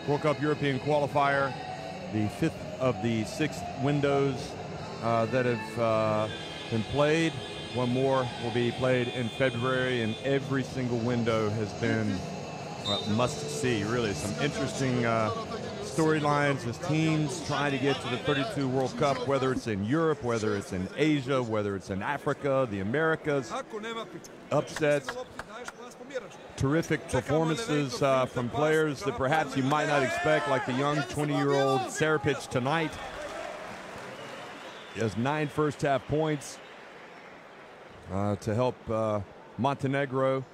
World Cup European Qualifier, the 5th of the 6 windows that have been played. One more will be played in February, and every single window has been must-see. Really, some interesting storylines as teams trying to get to the 32 World Cup, whether it's in Europe, whether it's in Asia, whether it's in Africa, the Americas. Upsets, terrific performances from players that perhaps you might not expect, like the young 20-year-old Serpic tonight. He has 9 first-half points to help Montenegro.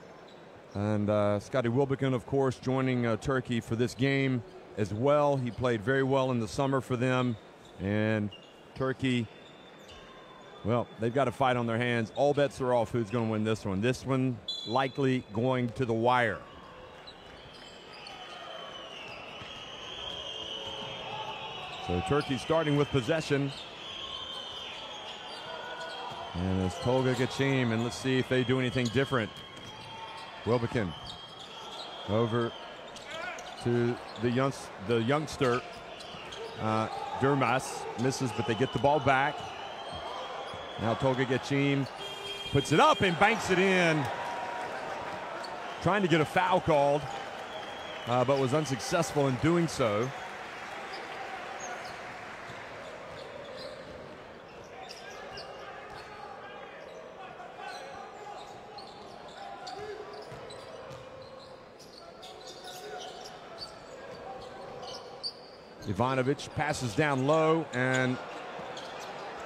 And Scotty Wilbekin, of course, joining Turkey for this game as well. He played very well in the summer for them. And Turkey, well, they've got a fight on their hands. All bets are off who's going to win this one. This one likely going to the wire. So Turkey starting with possession. And it's Tolga Geçim, and let's see if they do anything different. Wilbekin over to the youngster. Durmaz misses, but they get the ball back. Now Tolga Geçim puts it up and banks it in. Trying to get a foul called, but was unsuccessful in doing so. Ivanovic passes down low, and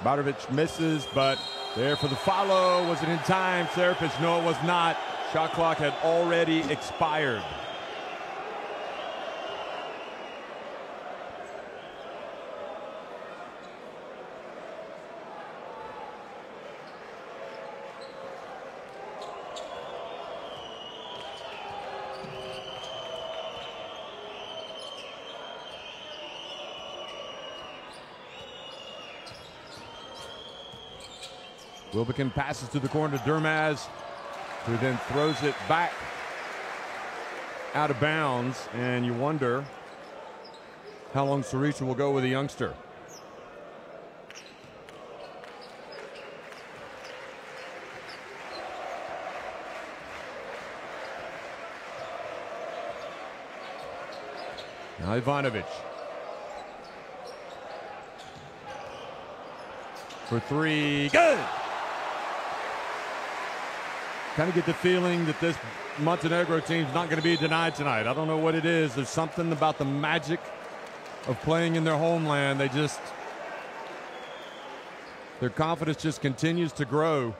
Barovic misses, but there for the follow. Was it in time? Serpic, no, it was not. Shot clock had already expired. Wilbekin passes to the corner to Durmaz, who then throws it back out of bounds, and you wonder how long Sarica will go with the youngster. Now Ivanovic for 3, good! Kind of get the feeling that this Montenegro team's not going to be denied tonight. I don't know what it is. There's something about the magic of playing in their homeland. Their confidence just continues to grow.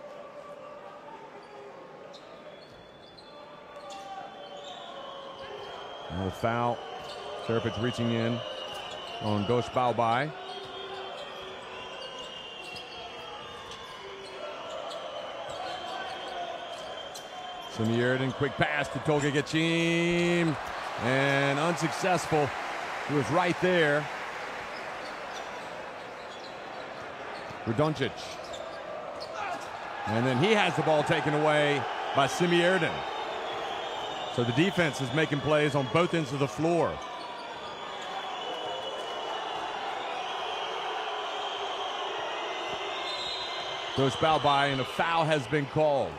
Now the foul. Serpic reaching in on Dosh Balbai. Semierden, quick pass to Tolga Geçim, and unsuccessful. He was right there. Doncic. And then he has the ball taken away by Semierden. So the defense is making plays on both ends of the floor. Dosh Balbai, and a foul has been called.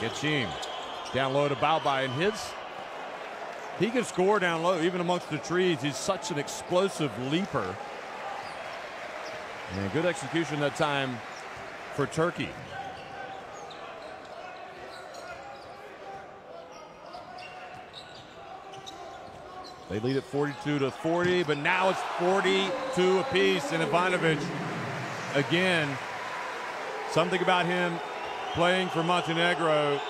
Geçim down low to Balbai, and he can score down low even amongst the trees. He's such an explosive leaper. And good execution that time for Turkey. They lead at 42-40, but now it's 42 apiece, and Ivanovic again. Something about him playing for Montenegro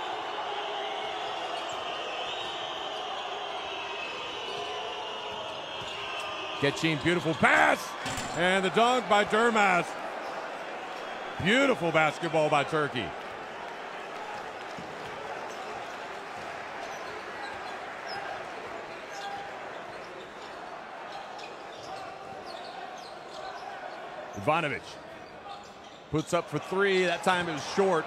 Getchine, beautiful pass. And the dunk by Durmaz. Beautiful basketball by Turkey. Ivanovic puts up for three. That time it was short.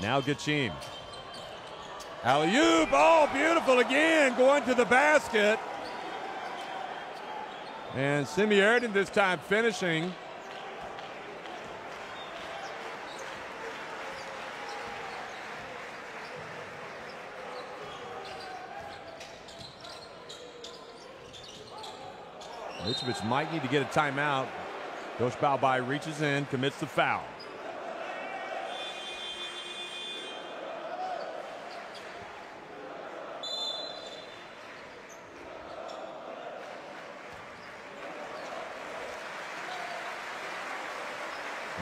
Now Getchine. Alley-oop, oh, beautiful again, going to the basket. And Semi Erden this time finishing. Mitrovic might need to get a timeout. Dosh Balbai reaches in, commits the foul.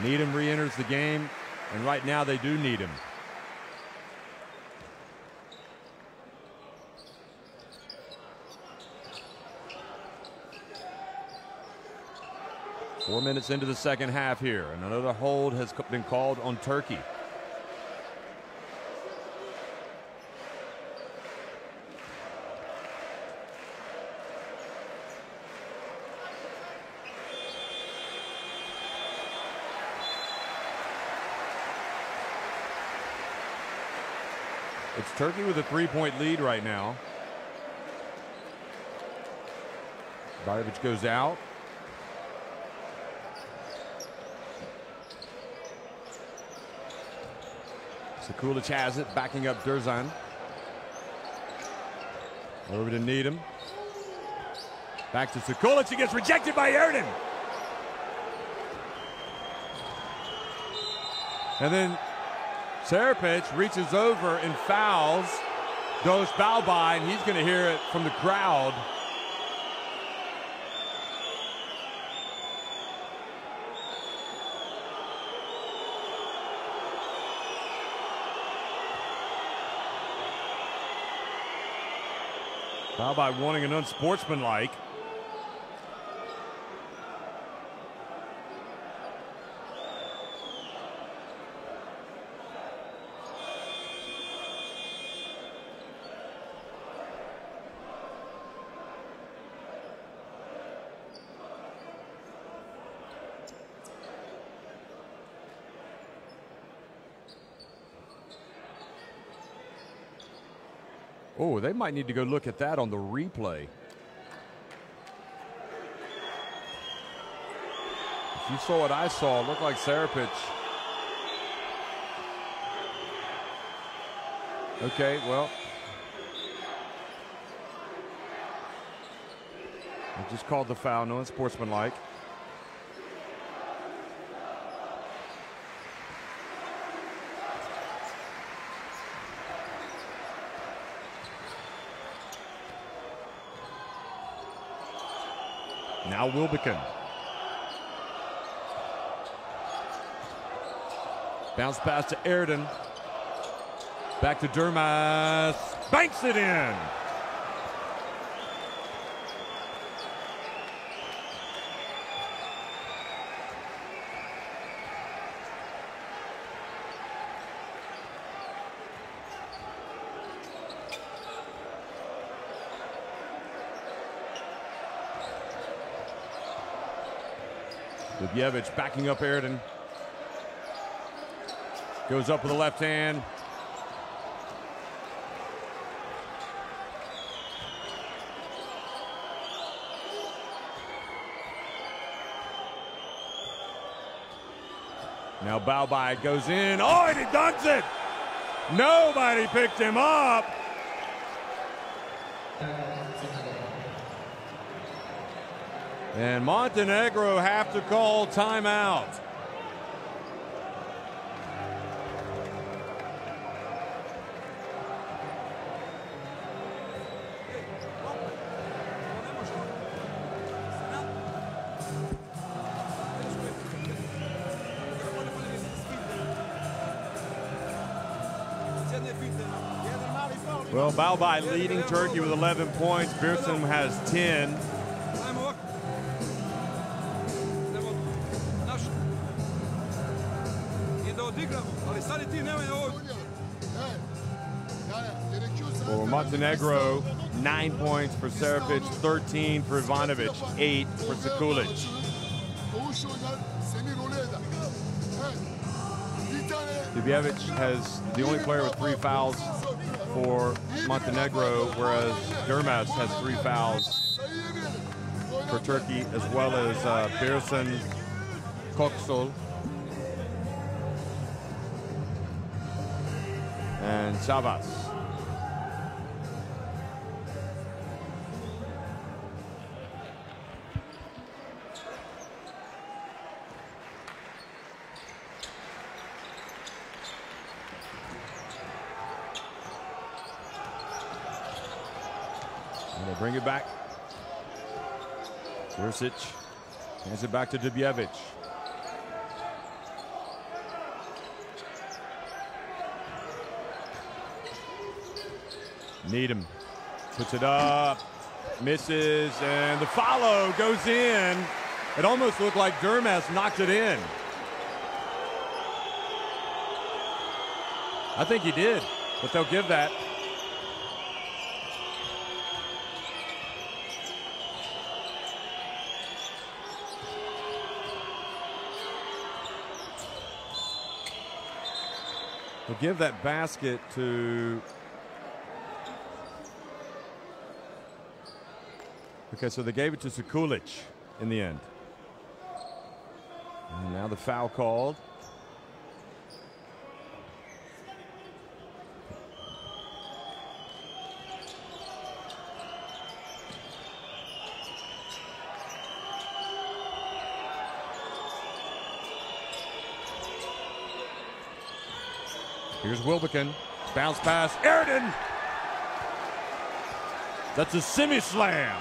Needham re-enters the game, and right now they do need him. Four minutes into the second half here, and another hold has been called on Turkey. It's Turkey with a three-point lead right now. Bajovic goes out. Sekulic has it, backing up Durzan. Over to Needham. Back to Sekulic. He gets rejected by Erden. And then Serapic reaches over and fouls Dosh Balbai, and he's going to hear it from the crowd. Balbai wanting an unsportsmanlike. Oh, they might need to go look at that on the replay. If you saw what I saw, it looked like Serapic. Okay, well. I just called the foul, no unsportsmanlike. Now Wilbekin. Bounce pass to Erden. Back to Durmaz. Banks it in. Dubjevic backing up Erden. Goes up with the left hand. Now Balbai goes in. Oh, and he dunks it. Nobody picked him up. And Montenegro have to call timeout. Well, Balbai leading Turkey with 11 points. Pearson has 10. For Montenegro, 9 points for Serpic, 13 for Ivanovic, 8 for Sekulic. Dubjevic has the only player with 3 fouls for Montenegro, whereas Durmaz has 3 fouls for Turkey, as well as Pearson, Koksol, and Savas. And they bring it back. Persic hands it back to Dubjevic. Needham puts it up, misses, and the follow goes in. It almost looked like Durmaz knocked it in. I think he did, but they'll give that. They'll give that basket to... Okay, so they gave it to Sekulic in the end. And now the foul called. Here's Wilbekin. Bounce pass. Erden! That's a semi-slam.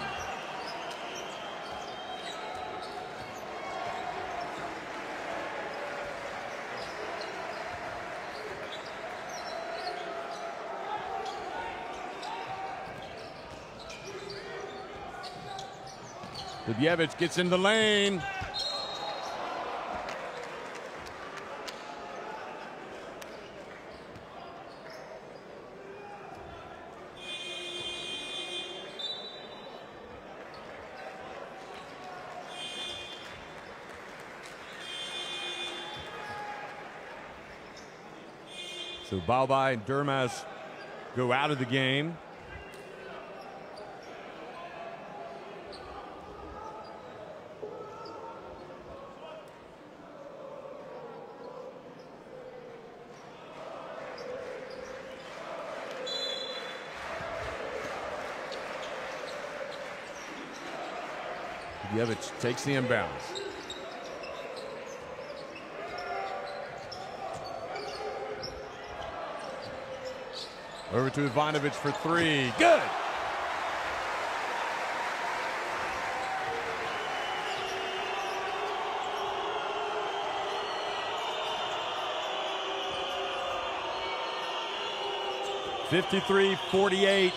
Dubjevic gets in the lane. So Balbai and Durmaz go out of the game. Dubjevic takes the inbounds. Over to Ivanovic for 3. Good! (53-48).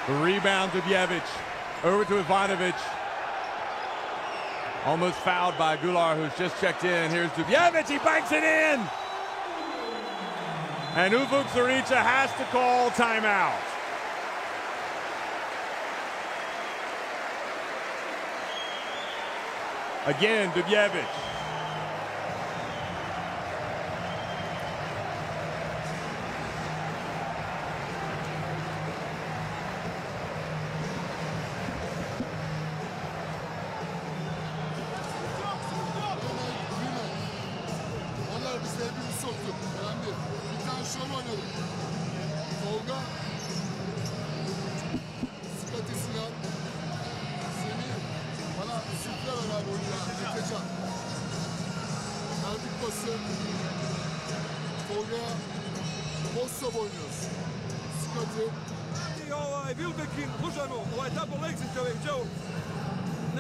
The rebound to Dubjevic. Over to Ivanovic. Almost fouled by Gular, who's just checked in. Here's Dubjevic. He banks it in. And Ufuk Zarica has to call timeout. Again, Dubjevic. Onlar bize hepimiz soktu. Önemli. Bir tane şov oynadık. Tolga, Scotty Sinan, Semih, bana sütle ver abi oyuna. Geçeceğim. Verdik pası. Tolga'ya post-up oynuyoruz. Scotty. Wilbekin, slušajmo, double exit čovjek, čao.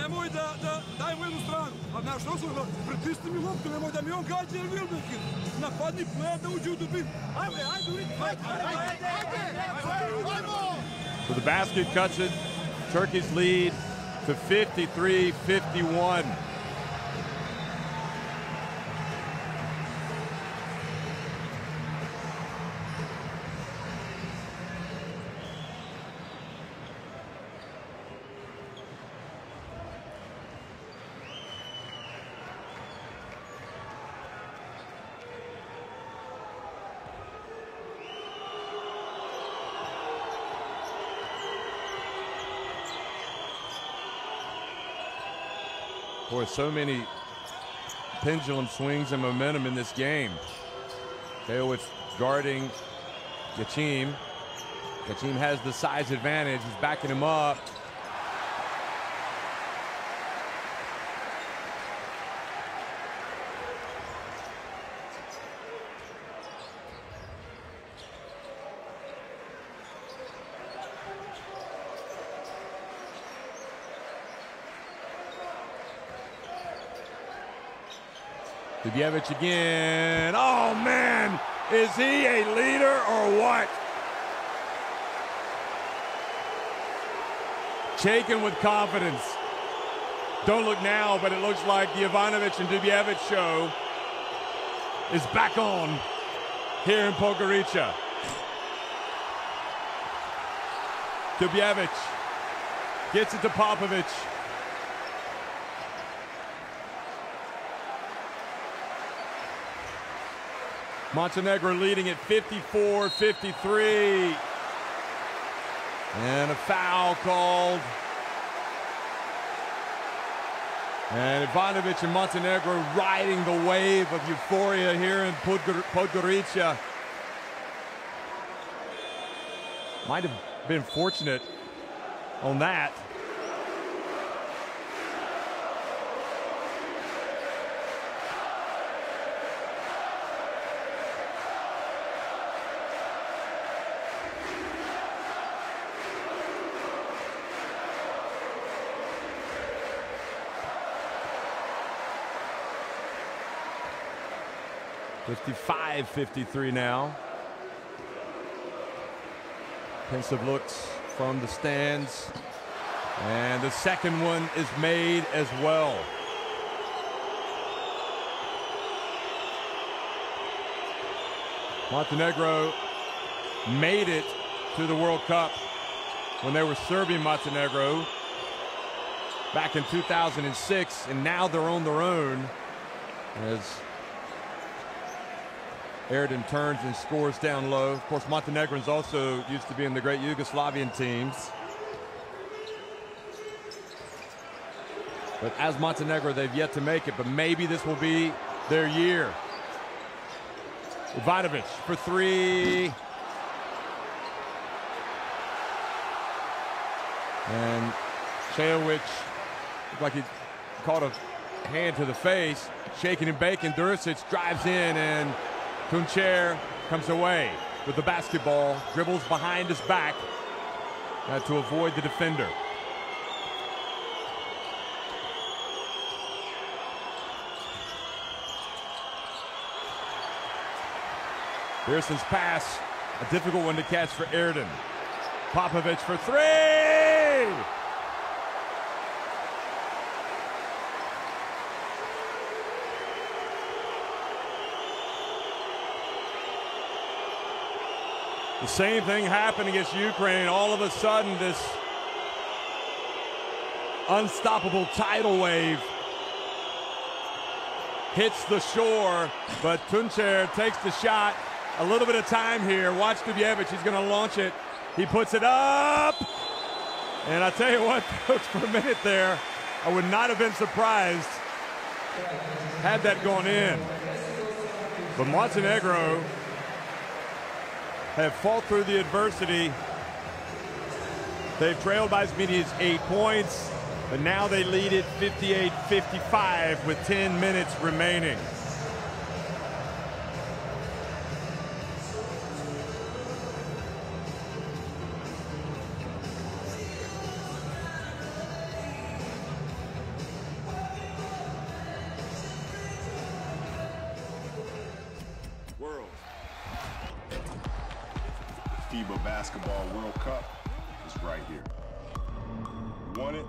nemoj da dajemo jednu stranu. A znaš što su, pritisni mi loptu, nemoj da mi on gađa ili Wilbekin. Napadni play da uđe u dubinu. Ajde, So the basket cuts it. Turkey's lead to 53-51. Boy, so many pendulum swings and momentum in this game. Teowicz guarding Yachim. Yachim has the size advantage. He's backing him up. Dubievich again. Oh, man. Is he a leader or what? Shaking with confidence. Don't look now, but it looks like the Ivanovic and Dubievich show is back on here in Podgorica. Dubievich gets it to Popovic. Montenegro leading at 54-53. And a foul called. And Ivanovic and Montenegro riding the wave of euphoria here in Podgorica. Might have been fortunate on that. (55-53) now. Pensive looks from the stands. And the second one is made as well. Montenegro made it to the World Cup when they were serving Montenegro back in 2006, and now they're on their own as Erden turns and scores down low. Of course, Montenegrins also used to be in the great Yugoslavian teams. But as Montenegro, they've yet to make it, but maybe this will be their year. Ivanovic for three. And Teowicz looked like he caught a hand to the face. Shaking and baking. Duricic drives in, and Tuncer comes away with the basketball, dribbles behind his back to avoid the defender. Pearson's pass, a difficult one to catch for Erden. Popovic for three! The same thing happened against Ukraine. All of a sudden, this unstoppable tidal wave hits the shore, but Tuncer takes the shot. A little bit of time here. Watch Dubievich. He's going to launch it. He puts it up. And I tell you what, folks, for a minute there, I would not have been surprised had that gone in. But Montenegro have fought through the adversity. They've trailed by as many as 8 points, but now they lead it 58-55 with 10 minutes remaining. FIBA Basketball World Cup is right here. You want it?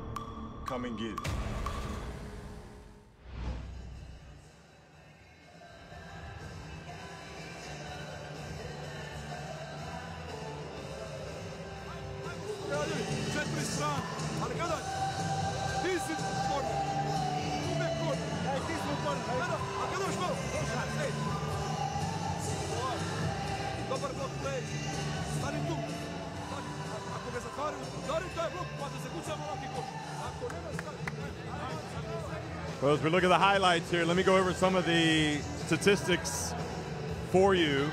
Come and get it. Četiri strane, ali gledaj, ti si korner, uvijek korner, ti si korner, gledaj, a gledaš malo, ej, dobar blok play, stani tu, ako ga zatvaraju, udari taj blok, pa da se kucamo ovakvi koš, ako nema stani, Well, as we look at the highlights here, let me go over some of the statistics for you.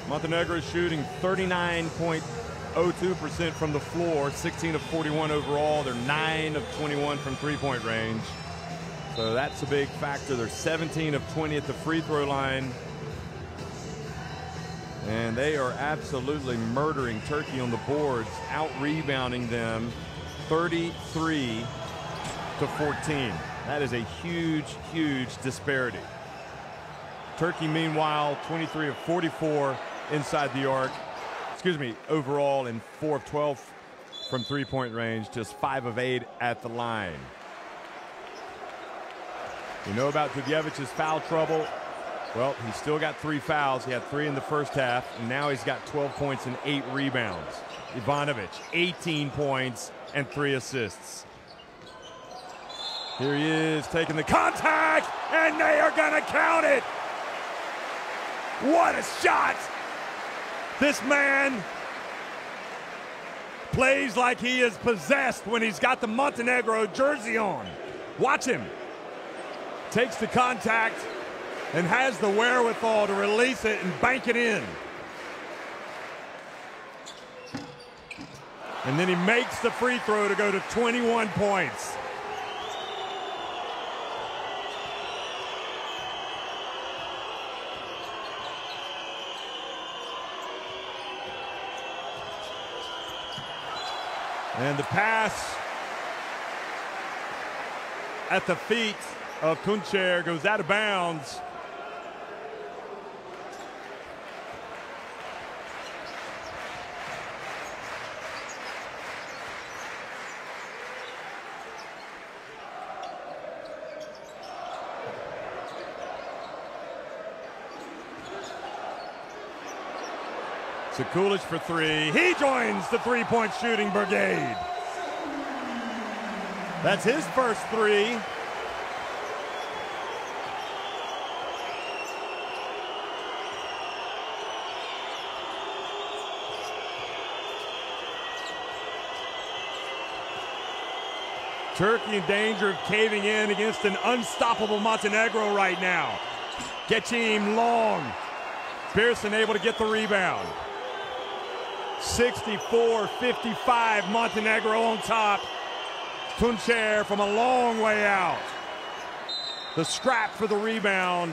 Montenegro is shooting 39.02% from the floor, 16 of 41 overall. They're 9 of 21 from three-point range. So that's a big factor. They're 17 of 20 at the free throw line. And they are absolutely murdering Turkey on the boards, out-rebounding them 33 to 14. That is a huge, huge disparity. Turkey, meanwhile, 23 of 44 inside the arc. Excuse me, overall, in 4 of 12 from three-point range, just 5 of 8 at the line. You know about Djurjevic's foul trouble. Well, he's still got 3 fouls. He had 3 in the first half, and now he's got 12 points and 8 rebounds. Ivanovic, 18 points and 3 assists. Here he is taking the contact, and they are going to count it. What a shot! This man plays like he is possessed when he's got the Montenegro jersey on. Watch him. Takes the contact and has the wherewithal to release it and bank it in. And then he makes the free throw to go to 21 points. And the pass at the feet of Tuncer goes out of bounds. Sekulic for 3. He joins the three-point shooting brigade. That's his first 3. Turkey in danger of caving in against an unstoppable Montenegro right now. Geçim long. Pearson able to get the rebound. 64-55, Montenegro on top. Tuncer from a long way out. The scrap for the rebound.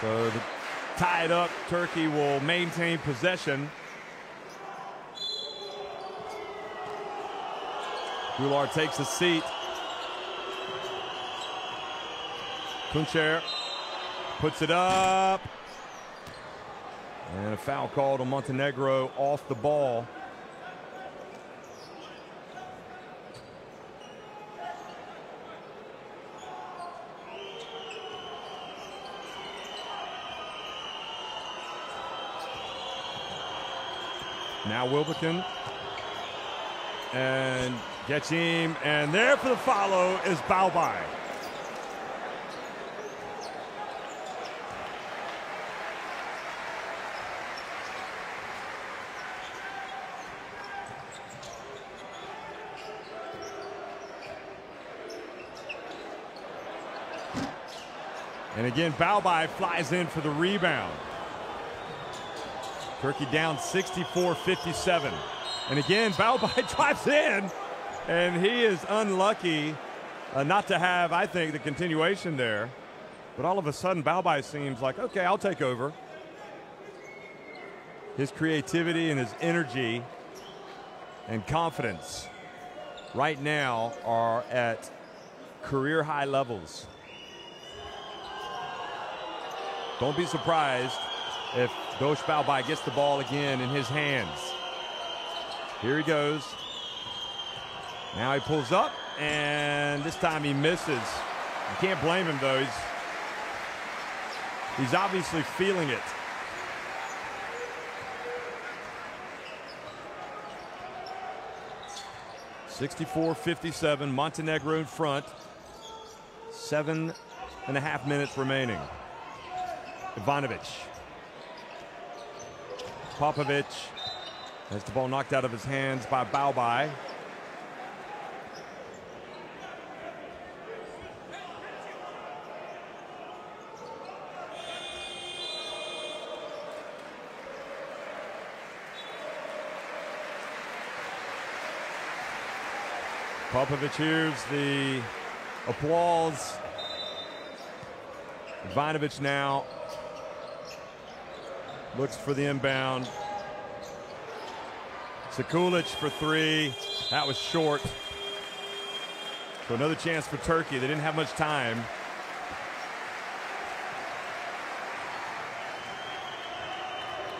So tied up, Turkey will maintain possession. Gular takes a seat. Tuncer puts it up. And a foul called on Montenegro off the ball. Now Wilbekin and Geçim, and there for the follow is Balbay. And again, Balbay flies in for the rebound. Turkey down 64-57. And again, Balbay drives in, and he is unlucky not to have, I think, the continuation there. But all of a sudden, Balbai seems like, okay, I'll take over. His creativity and his energy and confidence right now are at career high levels. Don't be surprised if Dosh Balbai gets the ball again in his hands. Here he goes. Now he pulls up, and this time he misses. You can't blame him, though. He's obviously feeling it. (64-57), Montenegro in front. 7.5 minutes remaining. Ivanovic. Popovic has the ball knocked out of his hands by Balbai. Popovic hears the applause. Ivanovic now looks for the inbound. Sekulic for three. That was short. So another chance for Turkey. They didn't have much time.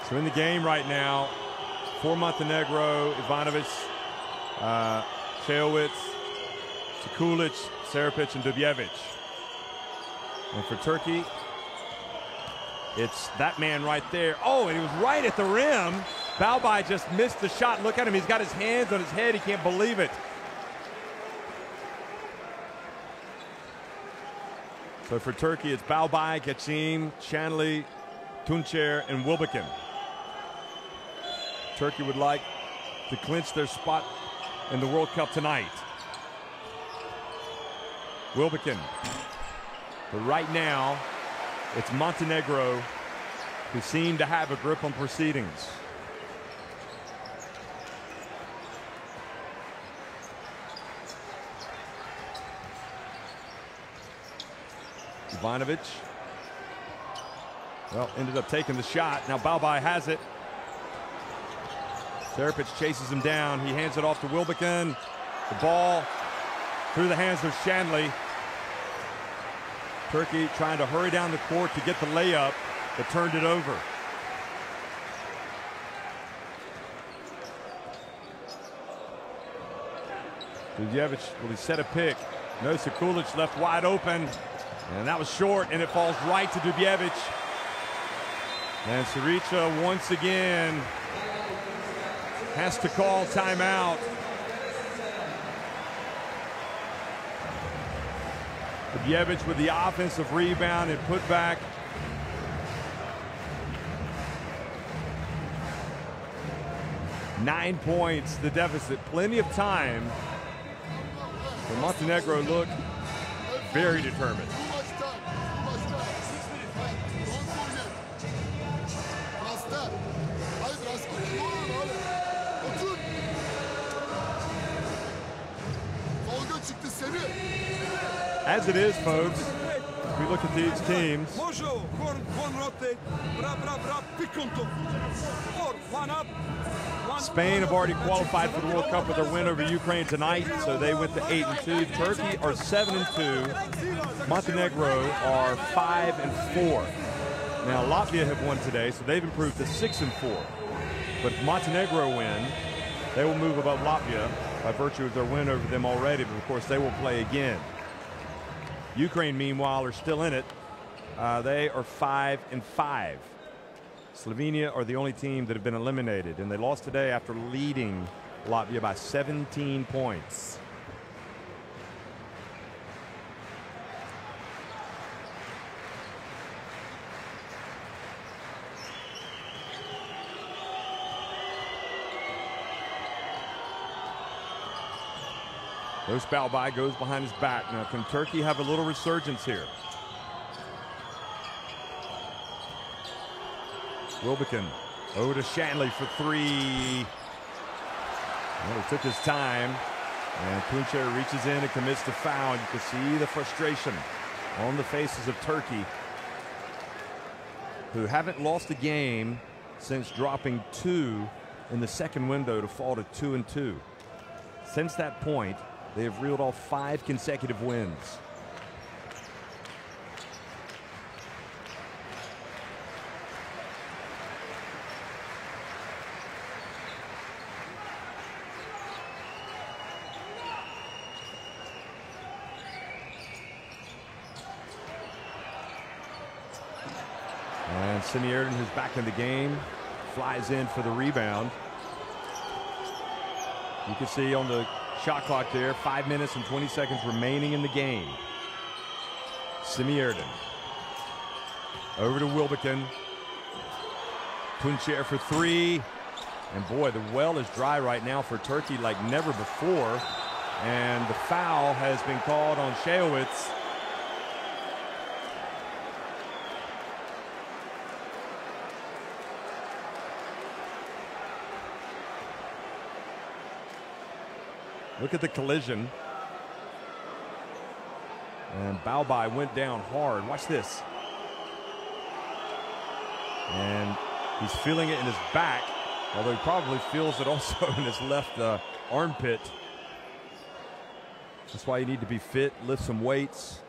So in the game right now, for Montenegro, Ivanovic, Čejović, Sekulic, Serapic, and Dubjevic. And for Turkey, it's that man right there. Oh, and he was right at the rim. Balbai just missed the shot. Look at him. He's got his hands on his head. He can't believe it. So for Turkey, it's Balbai, Geçim, Shanley, Tuncer, and Wilbekin. Turkey would like to clinch their spot in the World Cup tonight. Wilbekin. But right now, it's Montenegro who seem to have a grip on proceedings. Ivanovic, well, ended up taking the shot. Now Balbai has it. Serapic chases him down. He hands it off to Wilbekin. The ball through the hands of Shanley. Turkey trying to hurry down the court to get the layup, but turned it over. Dubjevic, will he set a pick? No, Sekulic left wide open, and that was short, and it falls right to Dubjevic. And Sirica once again has to call timeout. Dubjevic with the offensive rebound and put back. Nine points, the deficit. Plenty of time. But Montenegro looked very determined. As it is, folks, if we look at these teams, Spain have already qualified for the World Cup with their win over Ukraine tonight, so they went to 8-2. Turkey are 7-2. Montenegro are 5-4. Now Latvia have won today, so they've improved to 6-4. But if Montenegro win, they will move above Latvia by virtue of their win over them already, but of course they will play again. Ukraine, meanwhile, are still in it. They are 5-5. Slovenia are the only team that have been eliminated, and they lost today after leading Latvia by 17 points. Dosh Balbai goes behind his back. Now, can Turkey have a little resurgence here? Wilbekin over to Shanley for three. Well, he took his time, and Tuncer reaches in and commits the foul. You can see the frustration on the faces of Turkey, who haven't lost a game since dropping 2 in the second window to fall to 2-2. Since that point, they have reeled off 5 consecutive wins. And Semierden, who's back in the game, flies in for the rebound. You can see on the shot clock there, 5 minutes and 20 seconds remaining in the game. Semierden over to Wilbekin. Tunçer for 3. And boy, the well is dry right now for Turkey like never before. And the foul has been called on Şehowitz. Look at the collision. And Balbai went down hard. Watch this. And he's feeling it in his back, although he probably feels it also in his left armpit. That's why you need to be fit, lift some weights,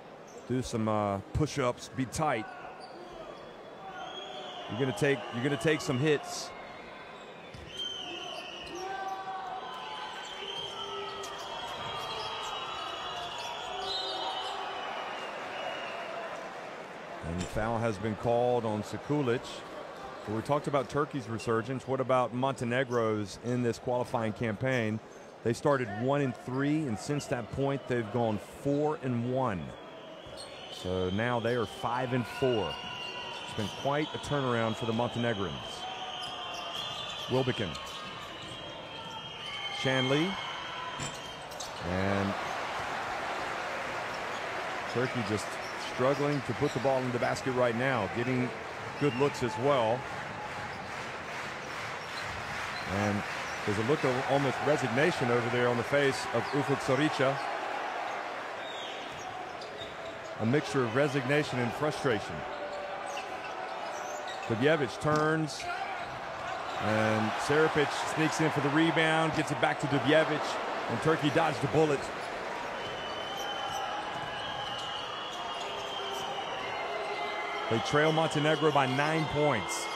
do some push-ups, be tight. You're gonna take some hits. And the foul has been called on Sekulic. So we talked about Turkey's resurgence. What about Montenegro's in this qualifying campaign? They started 1-3, and since that point, they've gone 4-1. So now they are 5-4. It's been quite a turnaround for the Montenegrins. Wilbekin. Shanley. And Turkey just struggling to put the ball in the basket right now, getting good looks as well. And there's a look of almost resignation over there on the face of Ufuk Sarıca. A mixture of resignation and frustration. Dubjevic turns, and Serapic sneaks in for the rebound, gets it back to Dubjevic, and Turkey dodged a bullet. They trail Montenegro by 9 points.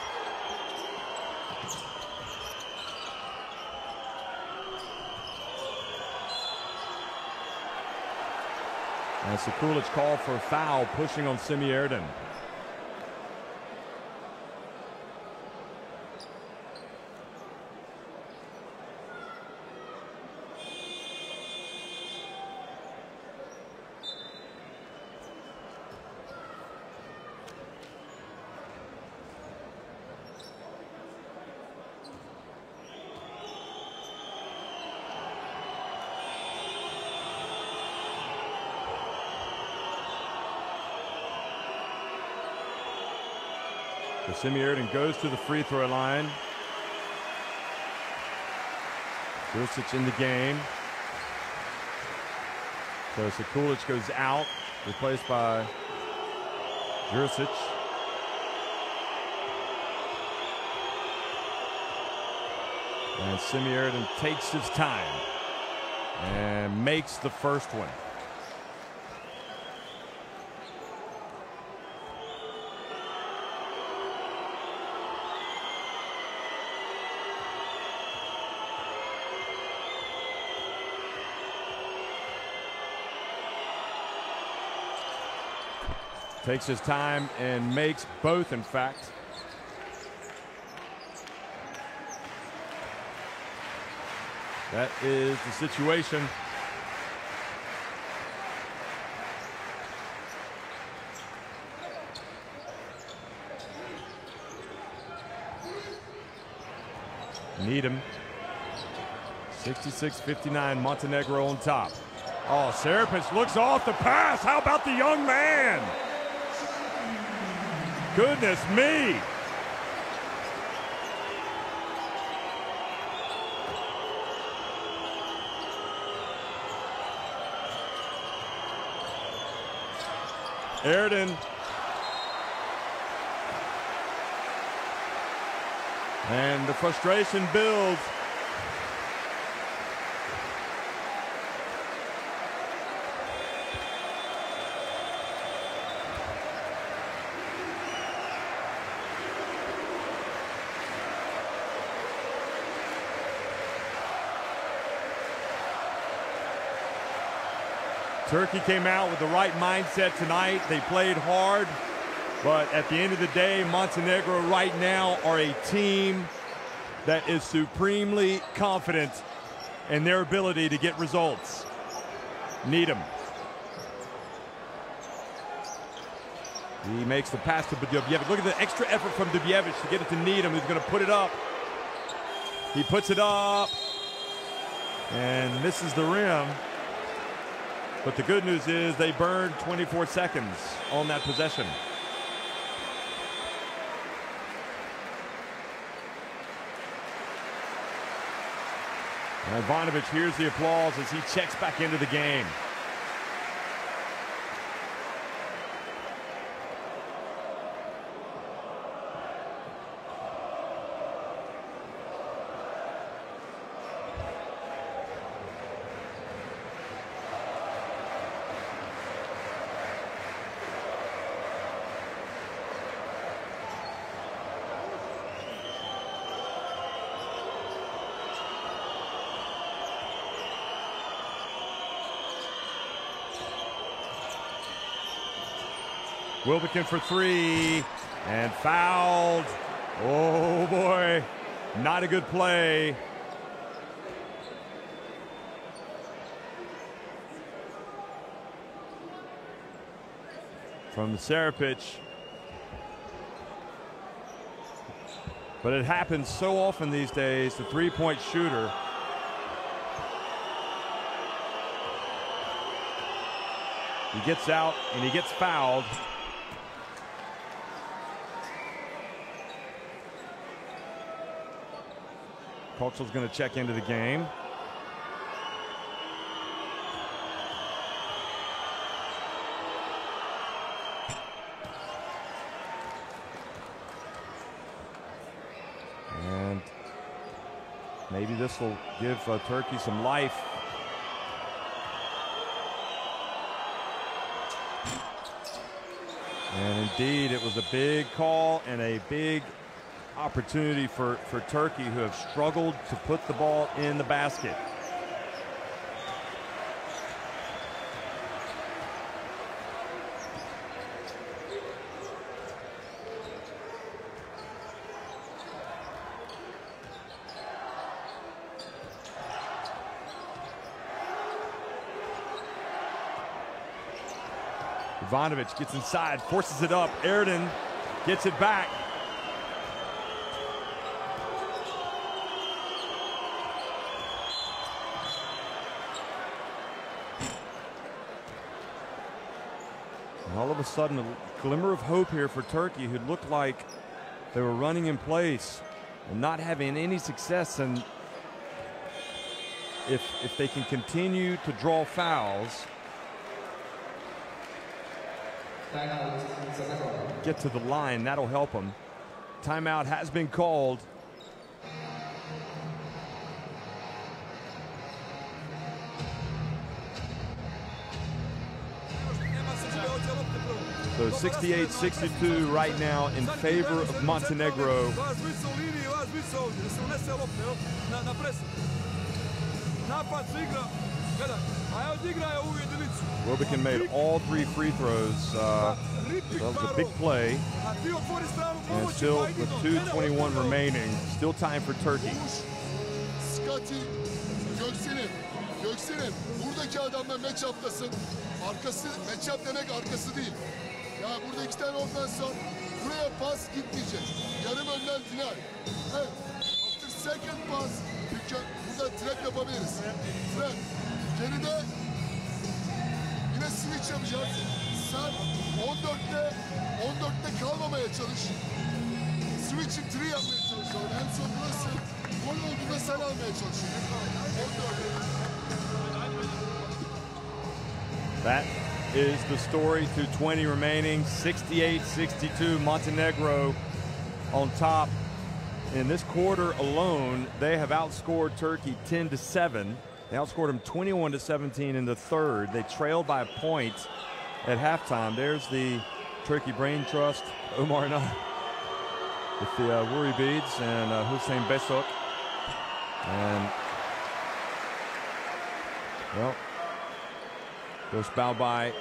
And Sekulic called for a foul, pushing on Semierden. Semierden goes to the free throw line. Jurisic in the game. So Sekulic goes out, replaced by Jurisic. And Semierden takes his time and makes the first one. Takes his time and makes both, in fact. That is the situation. Needham. 66-59, Montenegro on top. Oh, Serapic looks off the pass. How about the young man? Goodness me. Airden. And the frustration builds. Turkey came out with the right mindset tonight. They played hard, but at the end of the day, Montenegro right now are a team that is supremely confident in their ability to get results. Needham. He makes the pass to Dubjevic. Look at the extra effort from Dubjevic to get it to Needham, who's going to put it up. He puts it up and misses the rim. But the good news is they burned 24 seconds on that possession. And Ivanovic hears the applause as he checks back into the game. Wilbekin for three, and fouled. Oh boy, not a good play. From Sarapic. But it happens so often these days, the three-point shooter. He gets out and he gets fouled. Kocel's going to check into the game. And maybe this will give Turkey some life. And indeed, it was a big call and a big opportunity for Turkey, who have struggled to put the ball in the basket. Ivanovic gets inside, forces it up. Airden gets it back. All of a sudden, a glimmer of hope here for Turkey, who looked like they were running in place and not having any success. And if they can continue to draw fouls, get to the line, that'll help them. Timeout has been called. So 68-62 right now in favor of Montenegro. Wilbekin made all three free throws. That was a big play. And still with 2:21 remaining, still time for Turkey. Göksel'in buradaki adamla match-up'tasın. Arkası, match-up demek arkası değil. Ya burada iki tane ofensyon, buraya pas gitmeyecek. Yarım önden final. Evet. After second pass, burada trap yapabiliriz. Trap. Geride yine switch yapacağız. Sen 14'te kalmamaya çalış. Switch'i 3 yapmaya çalışalım. En son burası gol olduğunda sen almaya çalışın. 14. That is the story. 2:20 remaining, 68-62, Montenegro on top. In this quarter alone, they have outscored Turkey 10-7. They outscored them 21-17 in the third. They trailed by a point at halftime. There's the Turkey Brain Trust, Omar Nah, with the worry beads, and Hussein Besok. And, well, Dost Balbai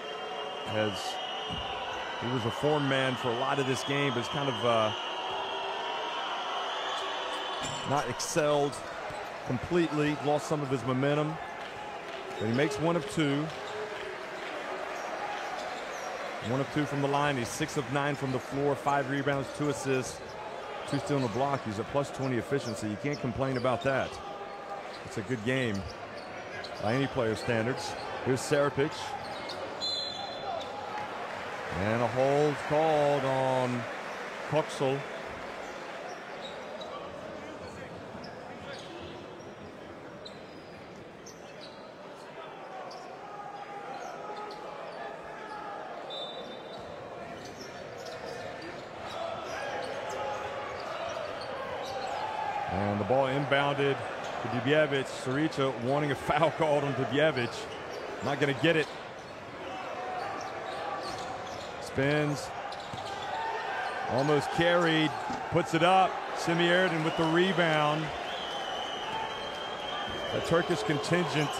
he was a form man for a lot of this game, but it's kind of not excelled completely, lost some of his momentum. But he makes 1 of 2. 1 of 2 from the line. He's 6 of 9 from the floor, 5 rebounds, 2 assists, 2 steals on the block. He's a +20 efficiency. You can't complain about that. It's a good game by any player standards. Here's Sarapic. And a hold called on Koksal. And the ball inbounded to Dubjevic. Sarica wanting a foul called on Dubjevic. Not going to get it. Spins. Almost carried. Puts it up. Semih Erdem with the rebound. The Turkish contingent,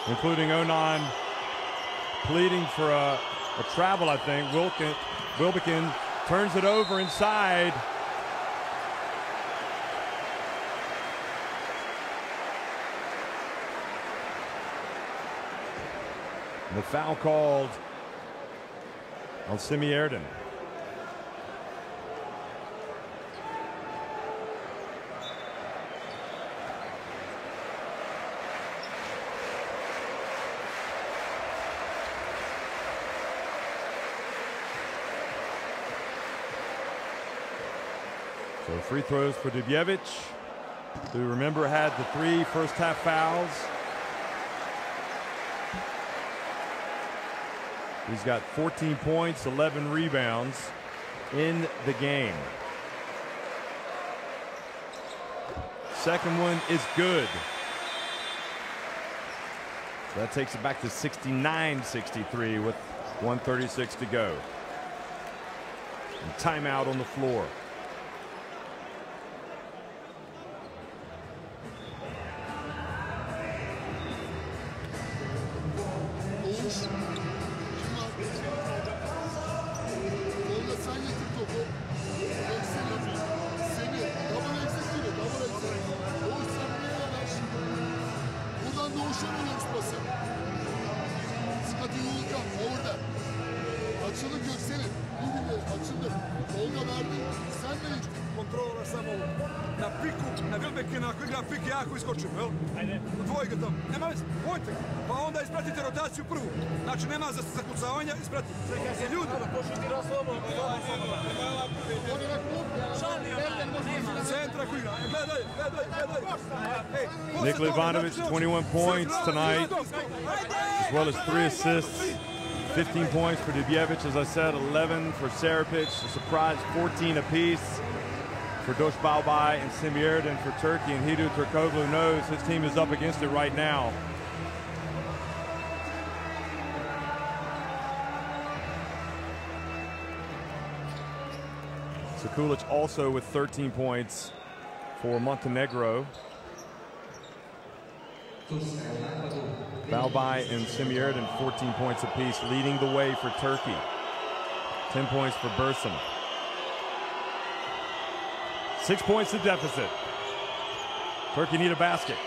including Onan, pleading for a travel, I think. Wilbekin turns it over inside. The foul called on Semih Erdem. So free throws for Dubjevic, who, remember, had the 3 first-half fouls. He's got 14 points, 11 rebounds in the game. Second one is good. So that takes it back to 69-63 with 1:36 to go. And timeout on the floor. Kontrola samo na piku, na Wilbekina, ako igra pik, jako iskočimo, jel? Ajde. Dvoje ga tamo. Nema veze, pojte. Pa onda ispratite rotaciju prvu. Znači, nema za zakucavanja, ispratite. I ljudi. Centra ko igra. Gledaj. Nikola Ivanovic, 21 points tonight, as well as 3 assists. 15 points for Dubjevic, as I said, 11 for Sarapic, a surprise 14 apiece for Dost Balbai and Semih Erdem for Turkey, and Hidu Turkoglu knows his team is up against it right now. Sekulic also with 13 points for Montenegro. Balbai and Semih Erdem 14 points apiece, leading the way for Turkey. 10 points for Bursun. 6 points to deficit. Turkey need a basket.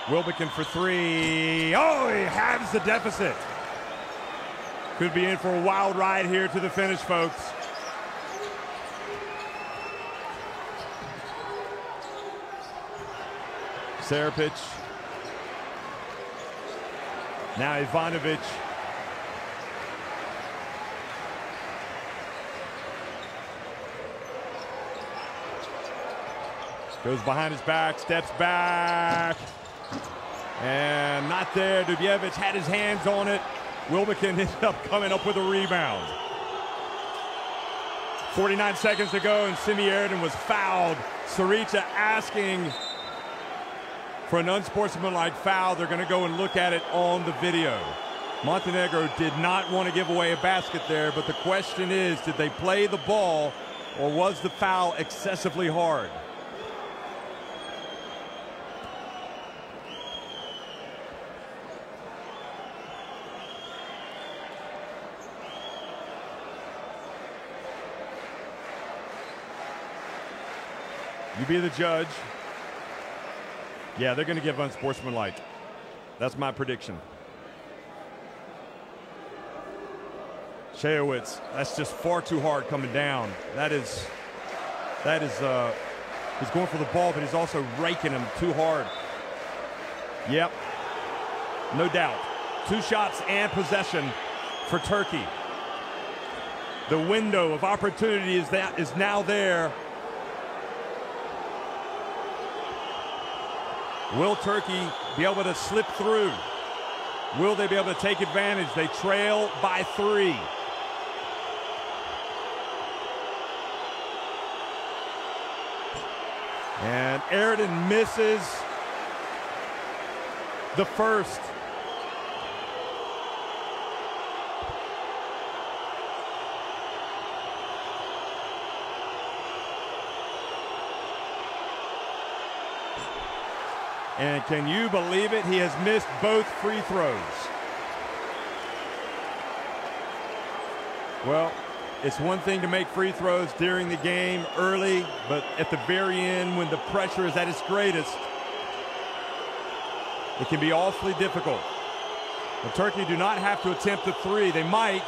Wilbekin for 3. Oh, he halves the deficit. Could be in for a wild ride here to the finish, folks. Sarapic. Now Ivanovic. Goes behind his back, steps back. And not there. Dubjevic had his hands on it. Wilbekin ended up coming up with a rebound. 49 seconds to go, and Simi Erden was fouled. Sarica asking for an unsportsmanlike foul. They're going to go and look at it on the video. Montenegro did not want to give away a basket there, but the question is, did they play the ball, or was the foul excessively hard? You be the judge. Yeah, they're going to give unsportsmanlike. That's my prediction. Shayowitz, that's just far too hard coming down. That is, he's going for the ball, but he's also raking him too hard. Yep, no doubt. 2 shots and possession for Turkey. The window of opportunity is now there. Will Turkey be able to slip through? Will they be able to take advantage? They trail by 3. And Erden misses the first. And can you believe it? He has missed both free throws. Well, it's one thing to make free throws during the game early, but at the very end, when the pressure is at its greatest, it can be awfully difficult. Well, Turkey do not have to attempt the 3. They might.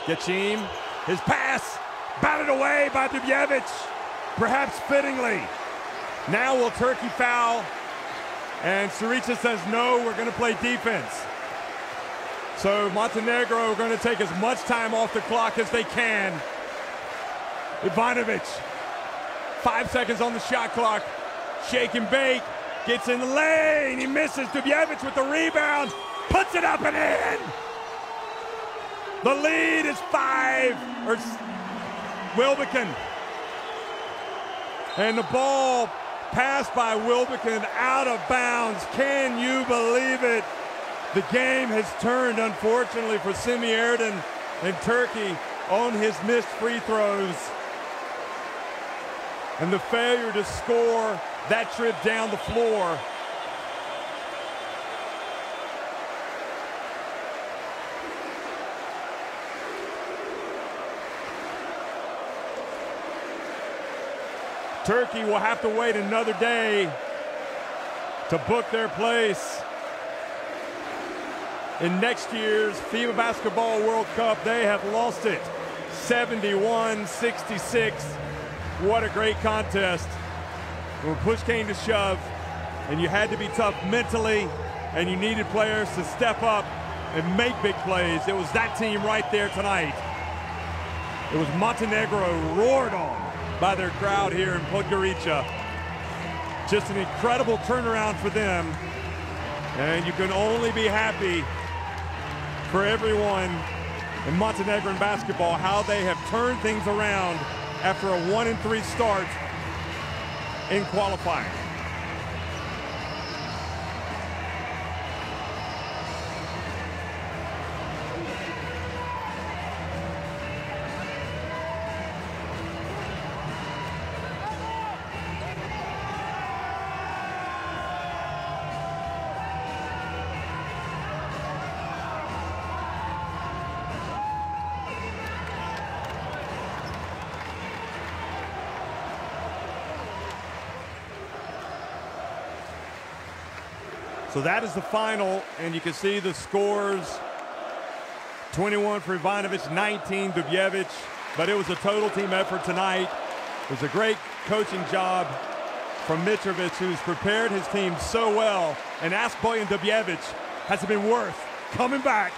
Geçim, his pass. Batted away by Dubjevic, perhaps fittingly. Now will Turkey foul? And Sarica says, no, we're going to play defense. So Montenegro are going to take as much time off the clock as they can. Ivanovic, 5 seconds on the shot clock. Shake and bake, gets in the lane. He misses. Dubjevic with the rebound, puts it up and in. The lead is 5. Wilbekin. And the ball passed by Wilbekin out of bounds. Can you believe it? The game has turned, unfortunately, for Simi Erden and Turkey on his missed free throws. And the failure to score that trip down the floor. Turkey will have to wait another day to book their place in next year's FIBA Basketball World Cup. They have lost it 71-66. What a great contest. When push came to shove and you had to be tough mentally and you needed players to step up and make big plays, it was that team right there tonight. It was Montenegro roared on by their crowd here in Podgorica. Just an incredible turnaround for them. And you can only be happy for everyone in Montenegrin basketball, how they have turned things around after a 1-3 start in qualifying. So that is the final, and you can see the scores. 21 for Ivanovic, 19 Dubjevic, but it was a total team effort tonight. It was a great coaching job from Mitrovic, who's prepared his team so well, and asked Bojan Dubjevic, has it been worth coming back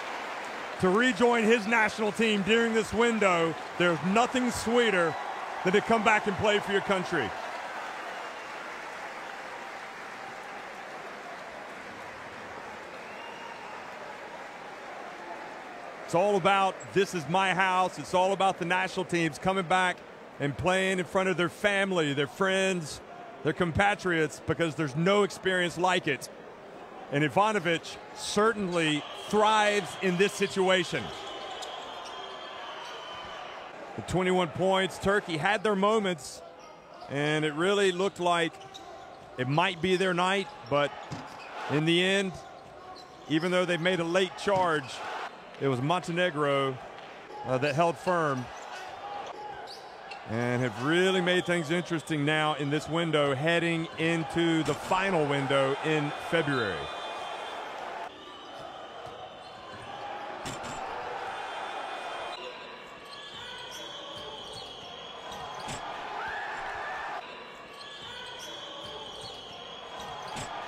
to rejoin his national team during this window? There's nothing sweeter than to come back and play for your country. It's all about, this is my house. It's all about the national teams coming back and playing in front of their family, their friends, their compatriots, because there's no experience like it. And Ivanovic certainly thrives in this situation. The 21 points, Turkey had their moments, and it really looked like it might be their night, but in the end, even though they made a late charge, it was Montenegro that held firm and have really made things interesting now in this window heading into the final window in February.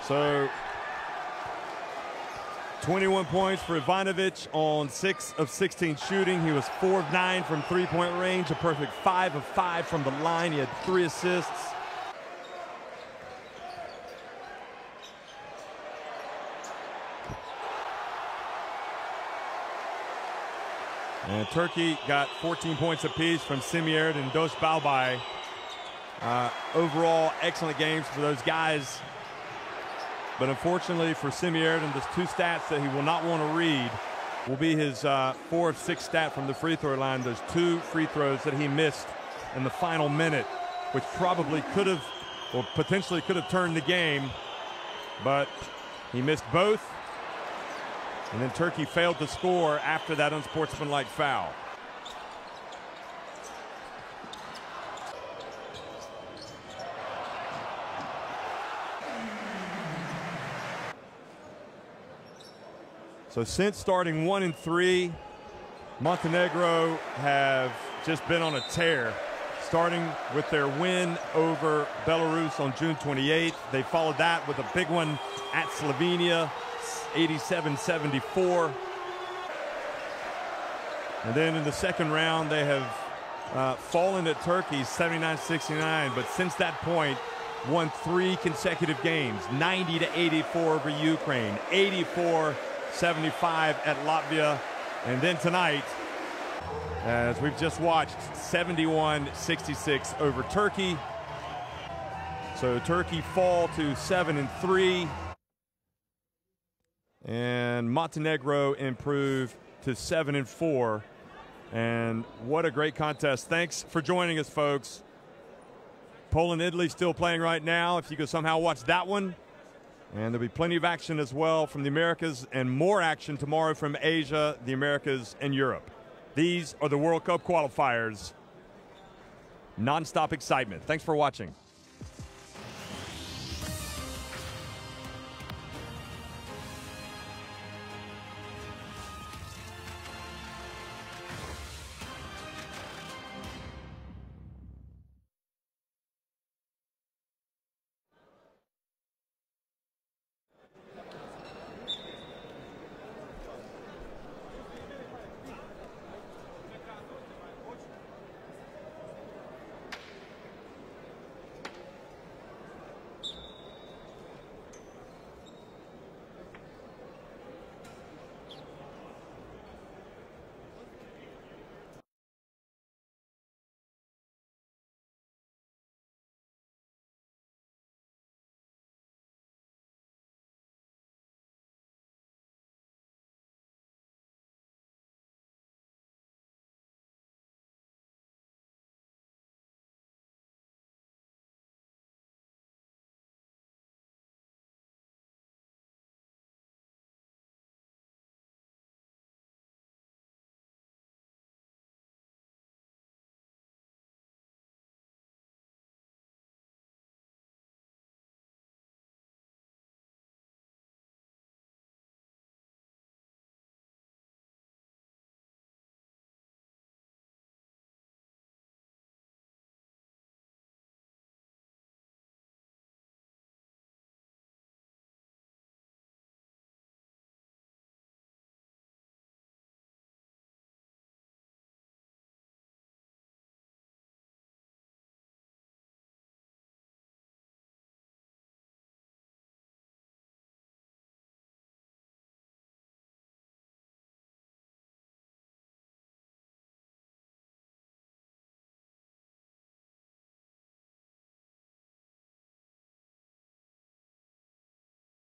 So 21 points for Ivanovic on 6 of 16 shooting. He was 4 of 9 from three-point range, a perfect 5 of 5 from the line. He had 3 assists. And Turkey got 14 points apiece from Simierd and Dos Balbay. Overall, excellent games for those guys. But unfortunately for Simierd, and there's 2 stats that he will not want to read, will be his 4 of 6 stat from the free throw line. Those 2 free throws that he missed in the final minute, which probably could have, or potentially could have turned the game, but he missed both. And then Turkey failed to score after that unsportsmanlike foul. So since starting 1 and 3, Montenegro have just been on a tear, starting with their win over Belarus on June 28th. They followed that with a big one at Slovenia, 87-74. And then in the second round, they have fallen to Turkey 79-69. But since that point, won 3 consecutive games, 90-84 over Ukraine, 84-75 at Latvia, and then tonight, as we've just watched, 71-66 over Turkey. So Turkey fall to 7-3, and Montenegro improve to 7-4. And what a great contest. Thanks for joining us, folks. Poland, Italy still playing right now, if you could somehow watch that one. And there'll be plenty of action as well from the Americas, and more action tomorrow from Asia, the Americas, and Europe. These are the World Cup qualifiers. Non-stop excitement. Thanks for watching.